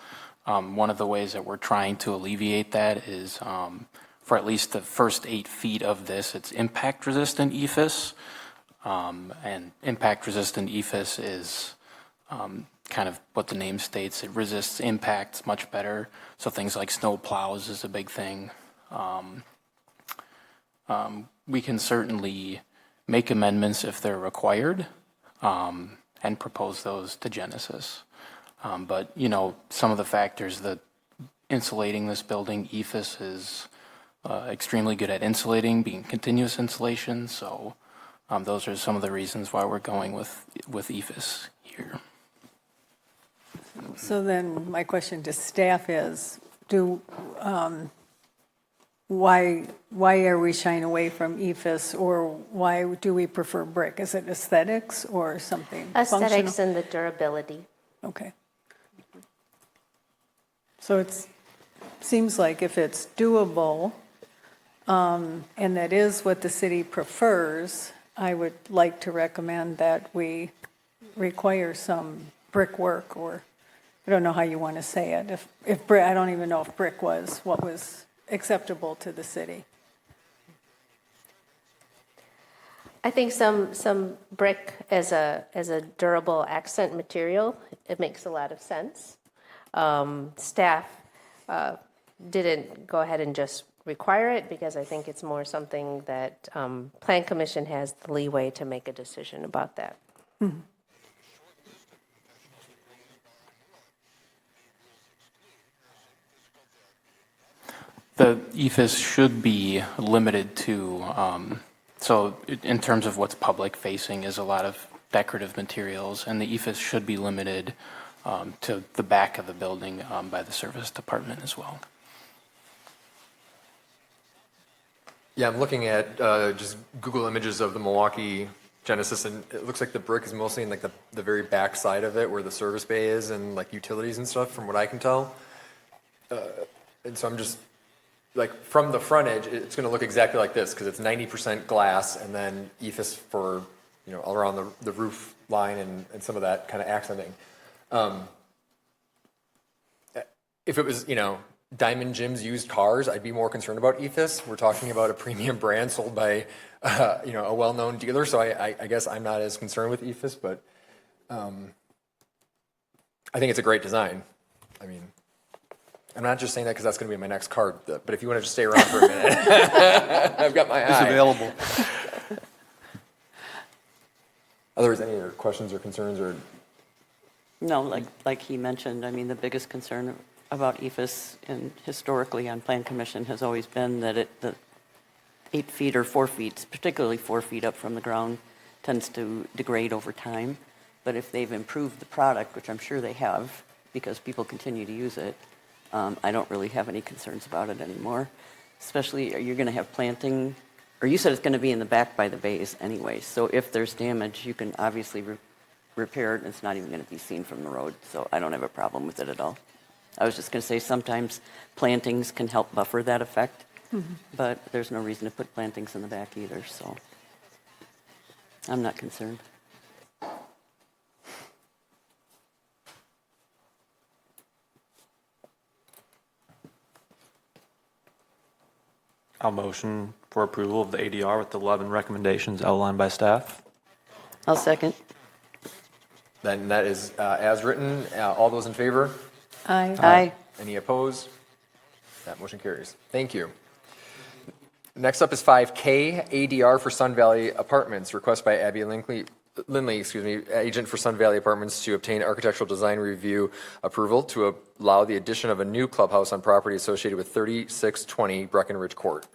One of the ways that we're trying to alleviate that is for at least the first 8 feet of this, it's impact resistant EPHIS. And impact resistant EPHIS is kind of what the name states. It resists impacts much better. So things like snow plows is a big thing. We can certainly make amendments if they're required and propose those to Genesis. But, some of the factors that insulating this building, EPHIS is extremely good at insulating, being continuous insulation. So those are some of the reasons why we're going with EPHIS here. So then my question to staff is, why are we shying away from EPHIS, or why do we prefer brick? Is it aesthetics or something Aesthetics functional? and the durability. Okay. So it seems like if it's doable, and that is what the city prefers, I would like to recommend that we require some brickwork, or I don't know how you want to say it. If brick, I don't even know if brick was what was acceptable to the city. I think some brick as a durable accent material, it makes a lot of sense. Staff didn't go ahead and just require it because I think it's more something that Plan Commission has the leeway to make a decision about that. Mm-hmm. The EPHIS should be limited to, so in terms of what's public facing is a lot of decorative materials, and the EPHIS should be limited to the back of the building by the service department as well. Yeah, I'm looking at just Google images of the Milwaukee Genesis, and it looks like the brick is mostly in like the very back side of it where the service bay is and like utilities and stuff from what I can tell. And so I'm just, like from the front edge, it's going to look exactly like this because it's 90% glass and then EPHIS for, all around the roof line and some of that kind of accenting. If it was, Diamond Jim's used cars, I'd be more concerned about EPHIS. We're talking about a premium brand sold by, a well-known dealer. So I guess I'm not as concerned with EPHIS, but I think it's a great design. I mean, I'm not just saying that because that's going to be my next card, but if you want to just stay around for a minute, I've got my eye. It's available. Otherwise, any other questions or concerns or? No, like he mentioned, I mean, the biggest concern about EPHIS and historically on Plan Commission has always been that the 8 feet or 4 feet, particularly 4 feet up from the ground, tends to degrade over time. But if they've improved the product, which I'm sure they have, because people continue to use it, I don't really have any concerns about it anymore. especially you're going to have planting, or you said it's going to be in the back by the bays anyway. So if there's damage, you can obviously repair it, and it's not even going to be seen from the road. So I don't have a problem with it at all. I was just going to say sometimes plantings can help buffer that effect, but there's no reason to put plantings in the back either. So I'm not concerned. I'll motion for approval of the ADR with the 11 recommendations outlined by staff. I'll second. Then that is as written. All those in favor? Aye. Aye. Any opposed? That motion carries. Thank you. Next up is 5K, ADR for Sun Valley Apartments, request by Abby Lindley, agent for Sun Valley Apartments, to obtain architectural design review approval to allow the addition of a new clubhouse on property associated with 3620 Breckenridge Court.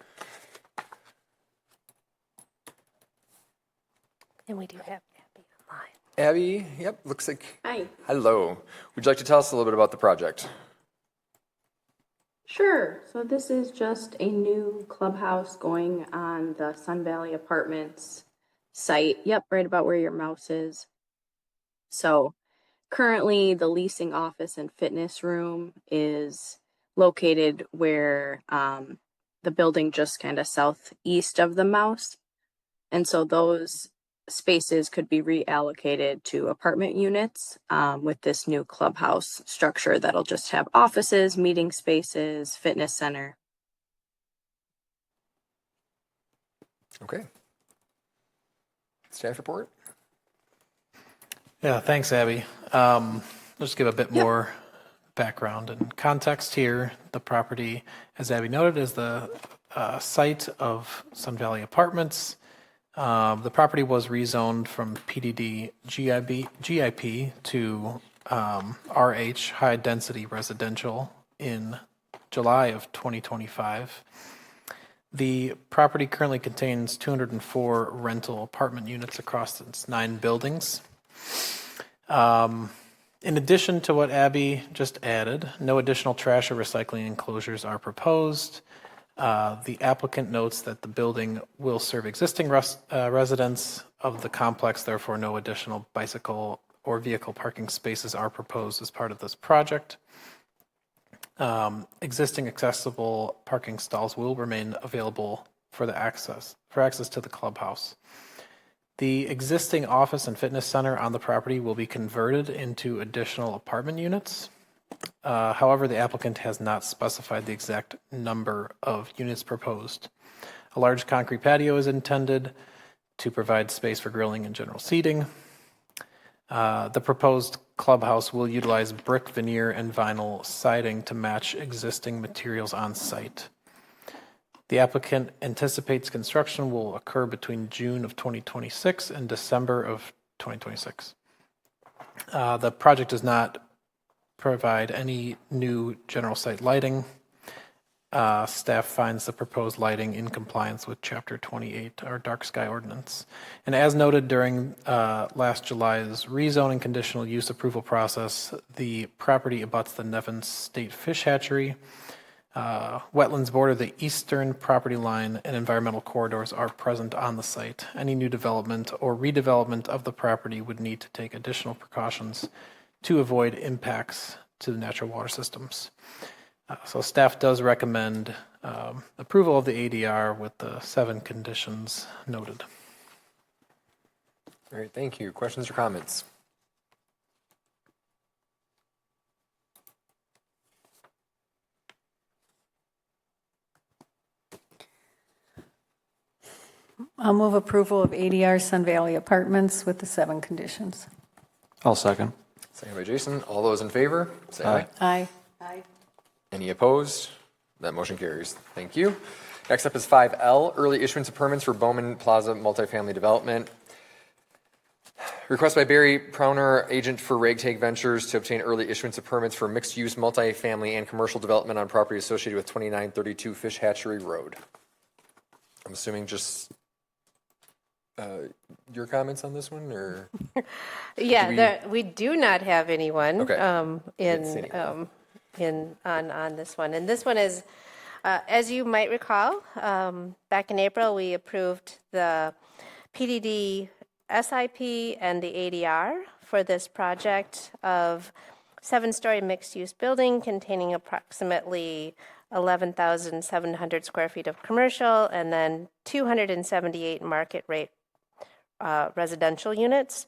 And we do have Abby online. Abby, yep, looks like. Hi. Hello. Would you like to tell us a little bit about the project? Sure. So this is just a new clubhouse going on the Sun Valley Apartments site. Yep, right about where your mouse is. So currently the leasing office and fitness room is located where the building just kind of southeast of the mouse. And so those spaces could be reallocated to apartment units with this new clubhouse structure that'll just have offices, meeting spaces, fitness center. Okay. Staff report? Yeah, thanks, Abby. Just give a bit more background and context here. The property, as Abby noted, is the site of Sun Valley Apartments. The property was rezoned from PDD GIP to RH, High Density Residential, in July of 2025. The property currently contains 204 rental apartment units across its 9 buildings. In addition to what Abby just added, no additional trash or recycling enclosures are proposed. The applicant notes that the building will serve existing residents of the complex, therefore no additional bicycle or vehicle parking spaces are proposed as part of this project. Existing accessible parking stalls will remain available for access to the clubhouse. The existing office and fitness center on the property will be converted into additional apartment units. However, the applicant has not specified the exact number of units proposed. A large concrete patio is intended to provide space for grilling and general seating. The proposed clubhouse will utilize brick, veneer, and vinyl siding to match existing materials on site. The applicant anticipates construction will occur between June of 2026 and December of 2026. The project does not provide any new general site lighting. Staff finds the proposed lighting in compliance with Chapter 28, our dark sky ordinance. And as noted during last July's rezoning conditional use approval process, the property abuts the Nevins State Fish Hatchery. Wetlands border the eastern property line, and environmental corridors are present on the site. Any new development or redevelopment of the property would need to take additional precautions to avoid impacts to the natural water systems. So staff does recommend approval of the ADR with the 7 conditions noted. All right, thank you. Questions or comments? I'll move approval of ADR Sun Valley Apartments with the 7 conditions. I'll second. Second by Jason. All those in favor, say aye. Aye. Aye. Any opposed? That motion carries. Thank you. Next up is 5L, early issuance of permits for Bowman Plaza multifamily development. Request by Barry Prowner, agent for Ragtag Ventures, to obtain early issuance of permits for mixed-use multifamily and commercial development on property associated with 2932 Fish Hatchery Road. I'm assuming just your comments on this one, or? Yeah, we do not have anyone Okay. on this one. And this one is As you might recall, back in April, we approved the PDD SIP and the ADR for this project of 7-story mixed-use building containing approximately 11,700 square feet of commercial and then 278 market rate residential units.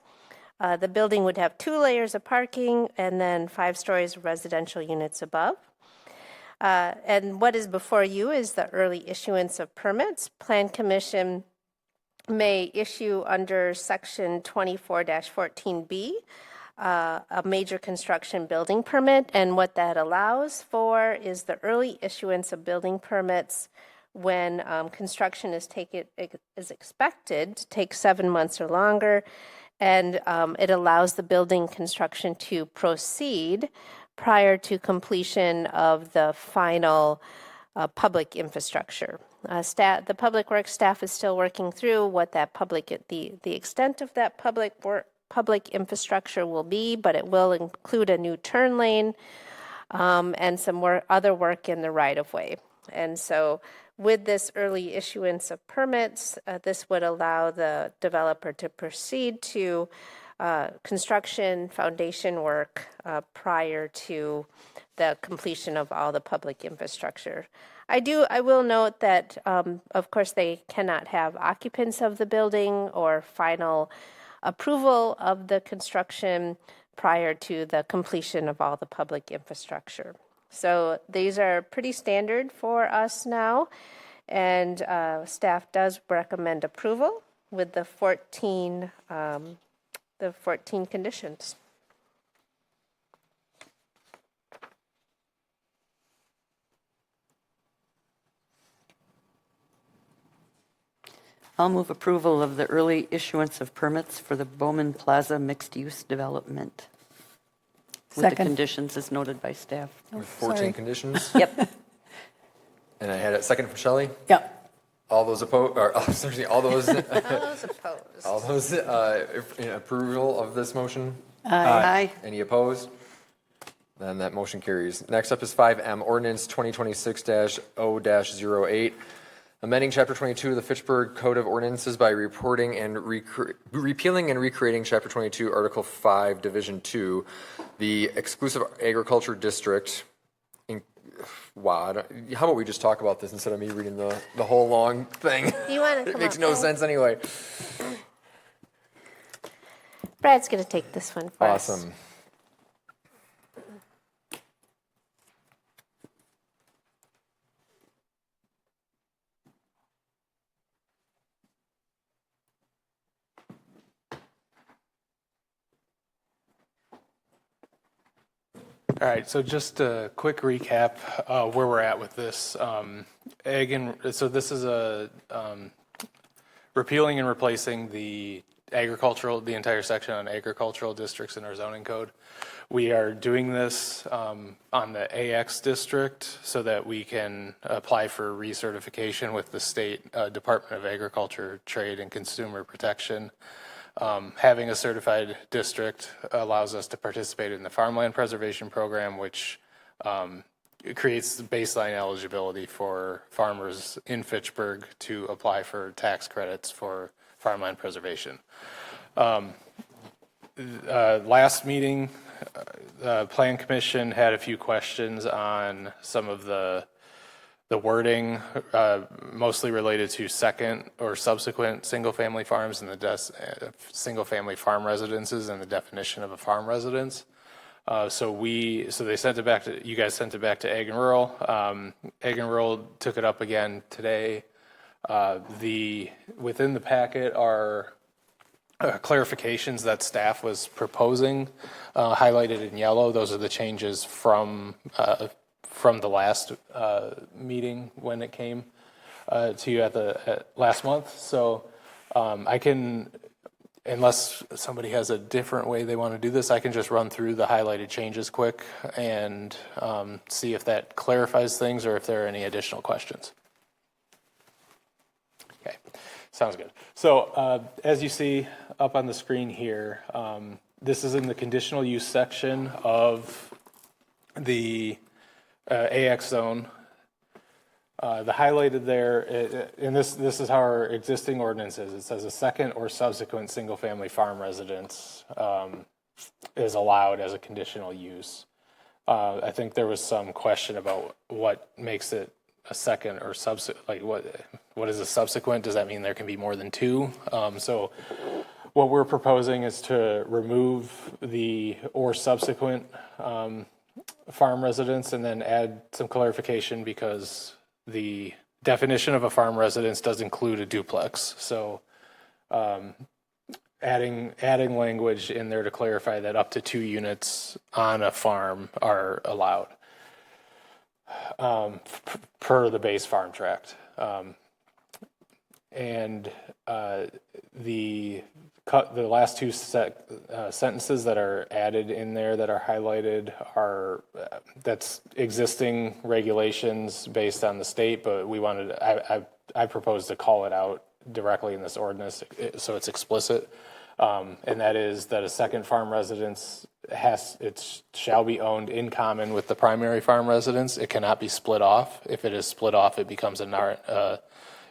The building would have 2 layers of parking and then 5 stories of residential units above. And what is before you is the early issuance of permits. Plan Commission may issue under Section 24-14B a major construction building permit, and what that allows for is the early issuance of building permits when construction is expected to take 7 months or longer, and it allows the building construction to proceed prior to completion of the final public infrastructure. The public works staff is still working through what that the extent of that public infrastructure will be, but it will include a new turn lane and some other work in the right-of-way. And so with this early issuance of permits, this would allow the developer to proceed to construction foundation work prior to the completion of all the public infrastructure. I will note that, of course, they cannot have occupants of the building or final approval of the construction prior to the completion of all the public infrastructure. So these are pretty standard for us now, and staff does recommend approval with the 14 conditions. I'll move approval of the early issuance of permits for the Bowman Plaza mixed-use development. With the conditions as noted by staff. With 14 conditions? Yep. And I had a second from Shelley? Yep. All those opposed, or all those opposed. All those in approval of this motion? Aye. Any opposed? Then that motion carries. Next up is 5M, Ordinance 2026-0-08, amending Chapter 22 of the Fitchburg Code of Ordinances by repealing and recreating Chapter 22, Article 5, Division 2, the exclusive agriculture district. Wow, how about we just talk about this instead of me reading the whole long thing? You want to It come makes up, no Brad? sense anyway. Brad's going to take this one for us. Awesome. All right, so just a quick recap where we're at with this. So this is a repealing and replacing the entire section on agricultural districts in our zoning code. We are doing this on the AX district so that we can apply for recertification with the State Department of Agriculture, Trade, and Consumer Protection. Having a certified district allows us to participate in the farmland preservation program, which creates baseline eligibility for farmers in Fitchburg to apply for tax credits for farmland preservation. Last meeting, the Plan Commission had a few questions on some of the wording, mostly related to second or subsequent single-family farms and the single-family farm residences and the definition of a farm residence. So they sent it back to you guys. Sent it back to Ag and Rural. Ag and Rural took it up again today. Within the packet are clarifications that staff was proposing, highlighted in yellow. Those are the changes from the last meeting when it came to you at last month. So I can, unless somebody has a different way they want to do this, I can just run through the highlighted changes quick and see if that clarifies things or if there are any additional questions. Okay, sounds good. So as you see up on the screen here, this is in the conditional use section of the AX zone. The highlighted there, and this is how our existing ordinance is. It says a second or subsequent single-family farm residence is allowed as a conditional use. I think there was some question about what makes it a second or subsequent, like what is a subsequent? Does that mean there can be more than two? So what we're proposing is to remove the or subsequent farm residence and then add some clarification because the definition of a farm residence does include a duplex. So adding language in there to clarify that up to 2 units on a farm are allowed per the base farm tract. And the last two sentences that are added in there that are highlighted are that's existing regulations based on the state, but we wanted I proposed to call it out directly in this ordinance so it's explicit, and that is that a second farm residence shall be owned in common with the primary farm residence. It cannot be split off. If it is split off, it becomes it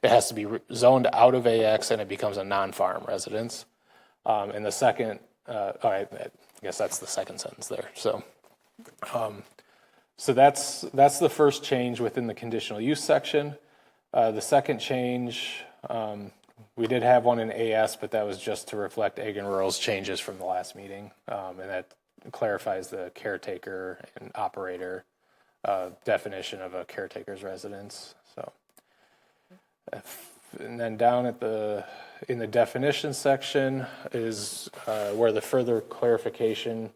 has to be zoned out of AX and it becomes a non-farm residence. And the second, I guess that's the second sentence there. So, so that's the first change within the conditional use section. The second change, we did have one in AS, but that was just to reflect Ag and Rural's changes from the last meeting, and that clarifies the caretaker and operator definition of a caretaker's residence. So, and then down at in the definition section is where the further clarification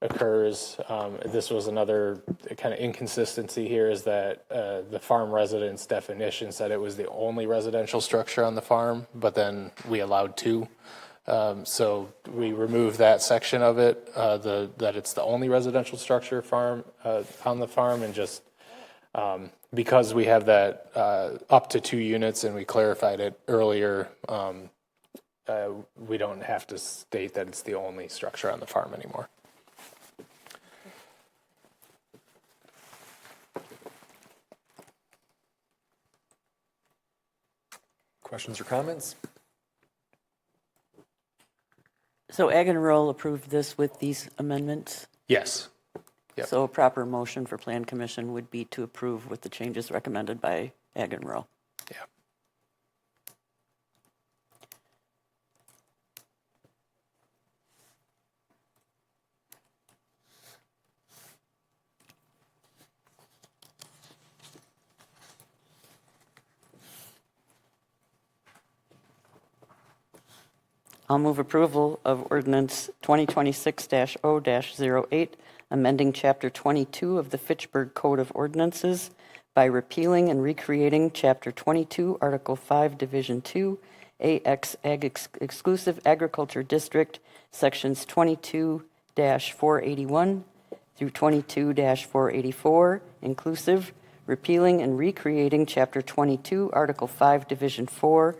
occurs. This was another kind of inconsistency here, is that the farm residence definition said it was the only residential structure on the farm, but then we allowed 2. So we removed that section of it, that it's the only residential structure on the farm, and just because we have that up to 2 units and we clarified it earlier, we don't have to state that it's the only structure on the farm anymore. Questions or comments? So Ag and Rural approved this with these amendments? Yes. Yep. So a proper motion for Plan Commission would be to approve with the changes recommended by Ag and Rural. Yeah. I'll move approval of ordinance 2026-0-08, amending Chapter 22 of the Fitchburg Code of Ordinances by repealing and recreating Chapter 22, Article 5, Division 2, AX Exclusive Agriculture District, Sections 22-481 through 22-484, inclusive, repealing and recreating Chapter 22, Article 5, Division 4,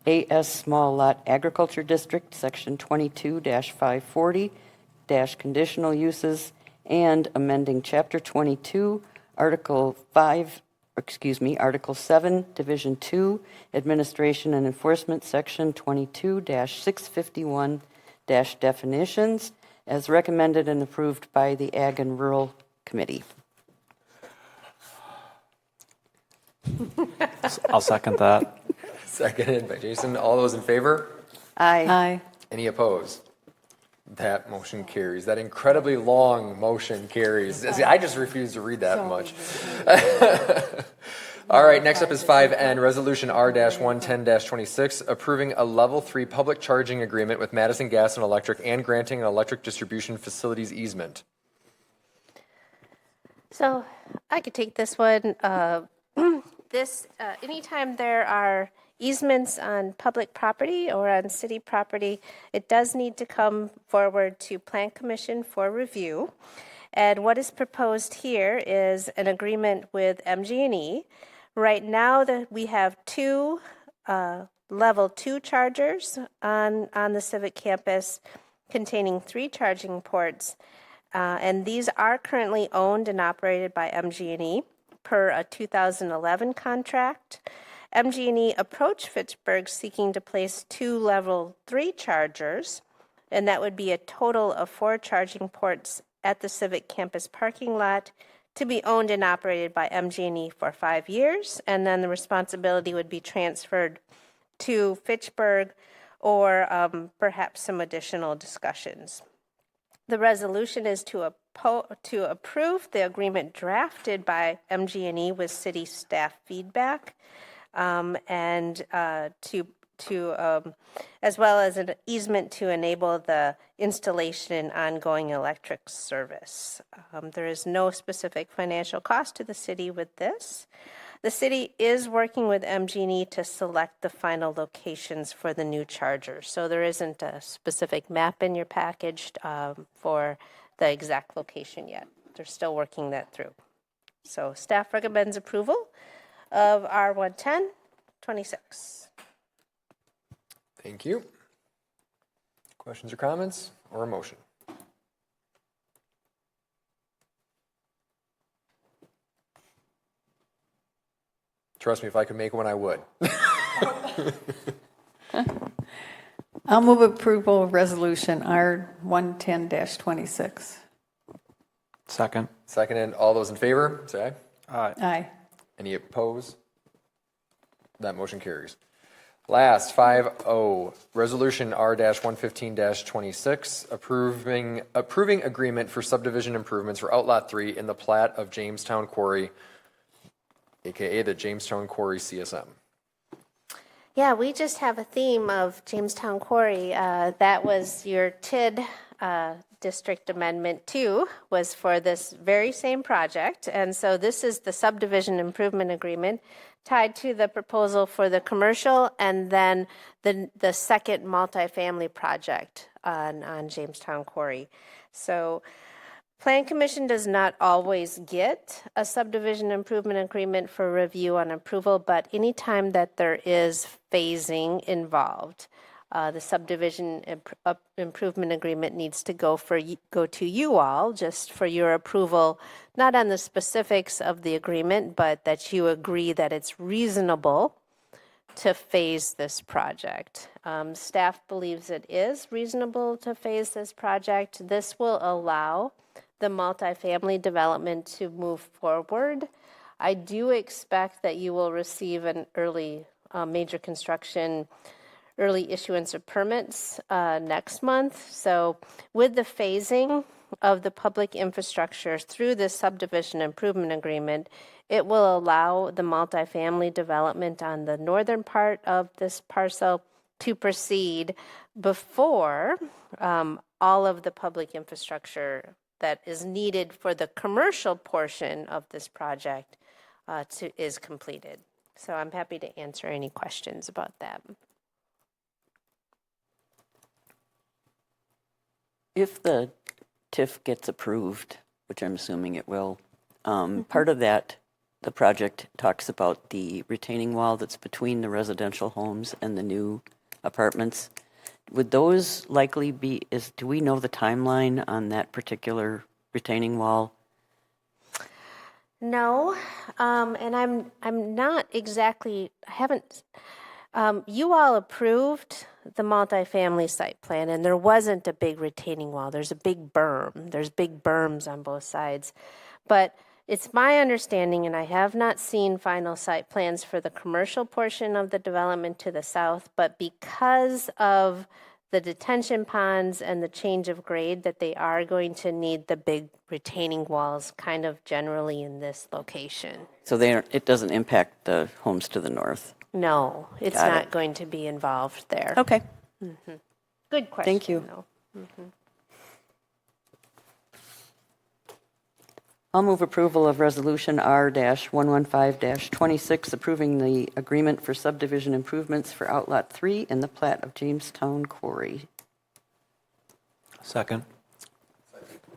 AS Small Lot Agriculture District, Section 22-540, conditional uses, and amending Chapter 22, Article 7, Division 2, Administration and Enforcement, Section 22-651, definitions, as recommended and approved by the Ag and Rural Committee. I'll second that. Seconded by Jason. All those in favor? Aye. Aye. Any opposed? That motion carries. That incredibly long motion carries. See, I just refuse to read that much. All right, next up is 5N, Resolution R-110-26, approving a Level 3 public charging agreement with Madison Gas and Electric and granting an electric distribution facilities easement. So I could take this one. Anytime there are easements on public property or on city property, it does need to come forward to Plan Commission for review. And what is proposed here is an agreement with MG&E. Right now, we have 2 level 2 chargers on the Civic campus containing 3 charging ports. And these are currently owned and operated by MG&E. per a 2011 contract. MG&E approached Fitchburg seeking to place 2 level 3 chargers, and that would be a total of 4 charging ports at the Civic Campus parking lot to be owned and operated by MG&E for 5 years, and then the responsibility would be transferred to Fitchburg or perhaps some additional discussions. The resolution is to approve the agreement drafted by MG&E with city staff feedback, and as well as an easement to enable the installation and ongoing electric service. There is no specific financial cost to the city with this. The city is working with MG&E to select the final locations for the new chargers. So there isn't a specific map in your package for the exact location yet. They're still working that through. So staff recommends approval of R110-26. Thank you. Questions or comments or a motion? Trust me, if I could make one, I would. I'll move approval of resolution R110-26. Second. Seconded. All those in favor, say aye. Aye. Aye. Any opposed? That motion carries. Last, 5-0, Resolution R-115-26, approving agreement for subdivision improvements for Outlot 3 in the plat of Jamestown Quarry, aka the Jamestown Quarry CSM. Yeah, we just have a theme of Jamestown Quarry. That was your TID District Amendment 2 was for this very same project. And so this is the subdivision improvement agreement tied to the proposal for the commercial and then the second multifamily project on Jamestown Quarry. So Plan Commission does not always get a subdivision improvement agreement for review on approval, but anytime that there is phasing involved, the subdivision improvement agreement needs to go to you all just for your approval, not on the specifics of the agreement, but that you agree that it's reasonable to phase this project. Staff believes it is reasonable to phase this project. This will allow the multifamily development to move forward. I do expect that you will receive an early major construction early issuance of permits next month. So with the phasing of the public infrastructure through this subdivision improvement agreement, it will allow the multifamily development on the northern part of this parcel to proceed before all of the public infrastructure that is needed for the commercial portion of this project is completed. So I'm happy to answer any questions about that. If the TIF gets approved, which I'm assuming it will, part of that, the project talks about the retaining wall that's between the residential homes and the new apartments. Would those likely be, do we know the timeline on that particular retaining wall? No, and I'm not exactly, I haven't, you all approved the multifamily site plan, and there wasn't a big retaining wall. There's a big berm. There's big berms on both sides. But it's my understanding, and I have not seen final site plans for the commercial portion of the development to the south, but because of the detention ponds and the change of grade, that they are going to need the big retaining walls kind of generally in this location. So it doesn't impact the homes to the north? No, it's not going to be involved there. Okay. Mm-hmm. Good question. Thank you. Mm-hmm. I'll move approval of Resolution R-115-26, approving the agreement for subdivision improvements for Outlot 3 in the plat of Jamestown Quarry. Second.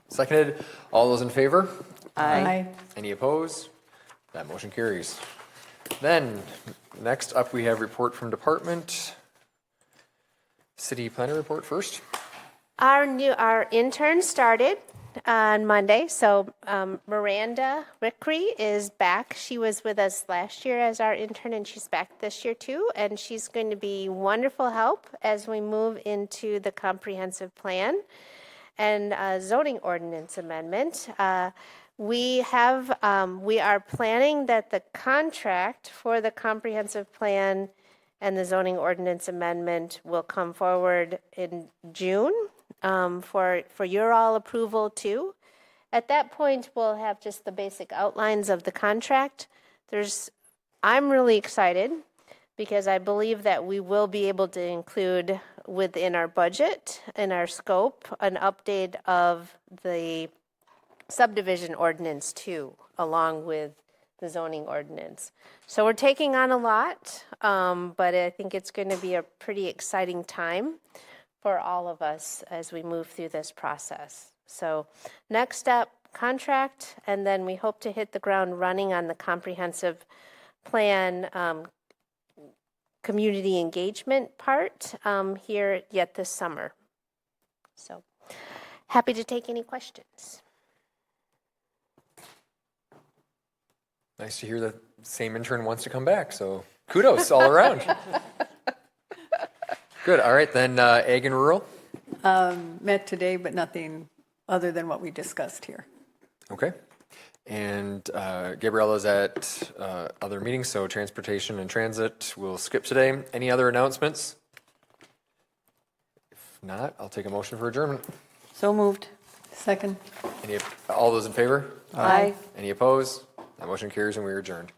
Seconded. All those in favor? Aye. Any opposed? That motion carries. Then, next up, we have report from department. City planner report first. Our intern started on Monday. So Miranda Rickery is back. She was with us last year as our intern, and she's back this year too. And she's going to be wonderful help as we move into the comprehensive plan and zoning ordinance amendment. We are planning that the contract for the comprehensive plan and the zoning ordinance amendment will come forward in June for your all approval too. At that point, we'll have just the basic outlines of the contract. I'm really excited because I believe that we will be able to include within our budget and our scope an update of the subdivision ordinance too, along with the zoning ordinance. So we're taking on a lot, but I think it's going to be a pretty exciting time for all of us as we move through this process. So next step, contract, and then we hope to hit the ground running on the comprehensive plan community engagement part here yet this summer. So happy to take any questions. Nice to hear the same intern wants to come back, so kudos all around. Good, all right, then Ag and Rural. Met today, but nothing other than what we discussed here. Okay. And Gabriella's at other meetings, so Transportation and Transit will skip today. Any other announcements? If not, I'll take a motion for adjournment. So moved. Second. All those in favor? Aye. Any opposed? That motion carries and we are adjourned.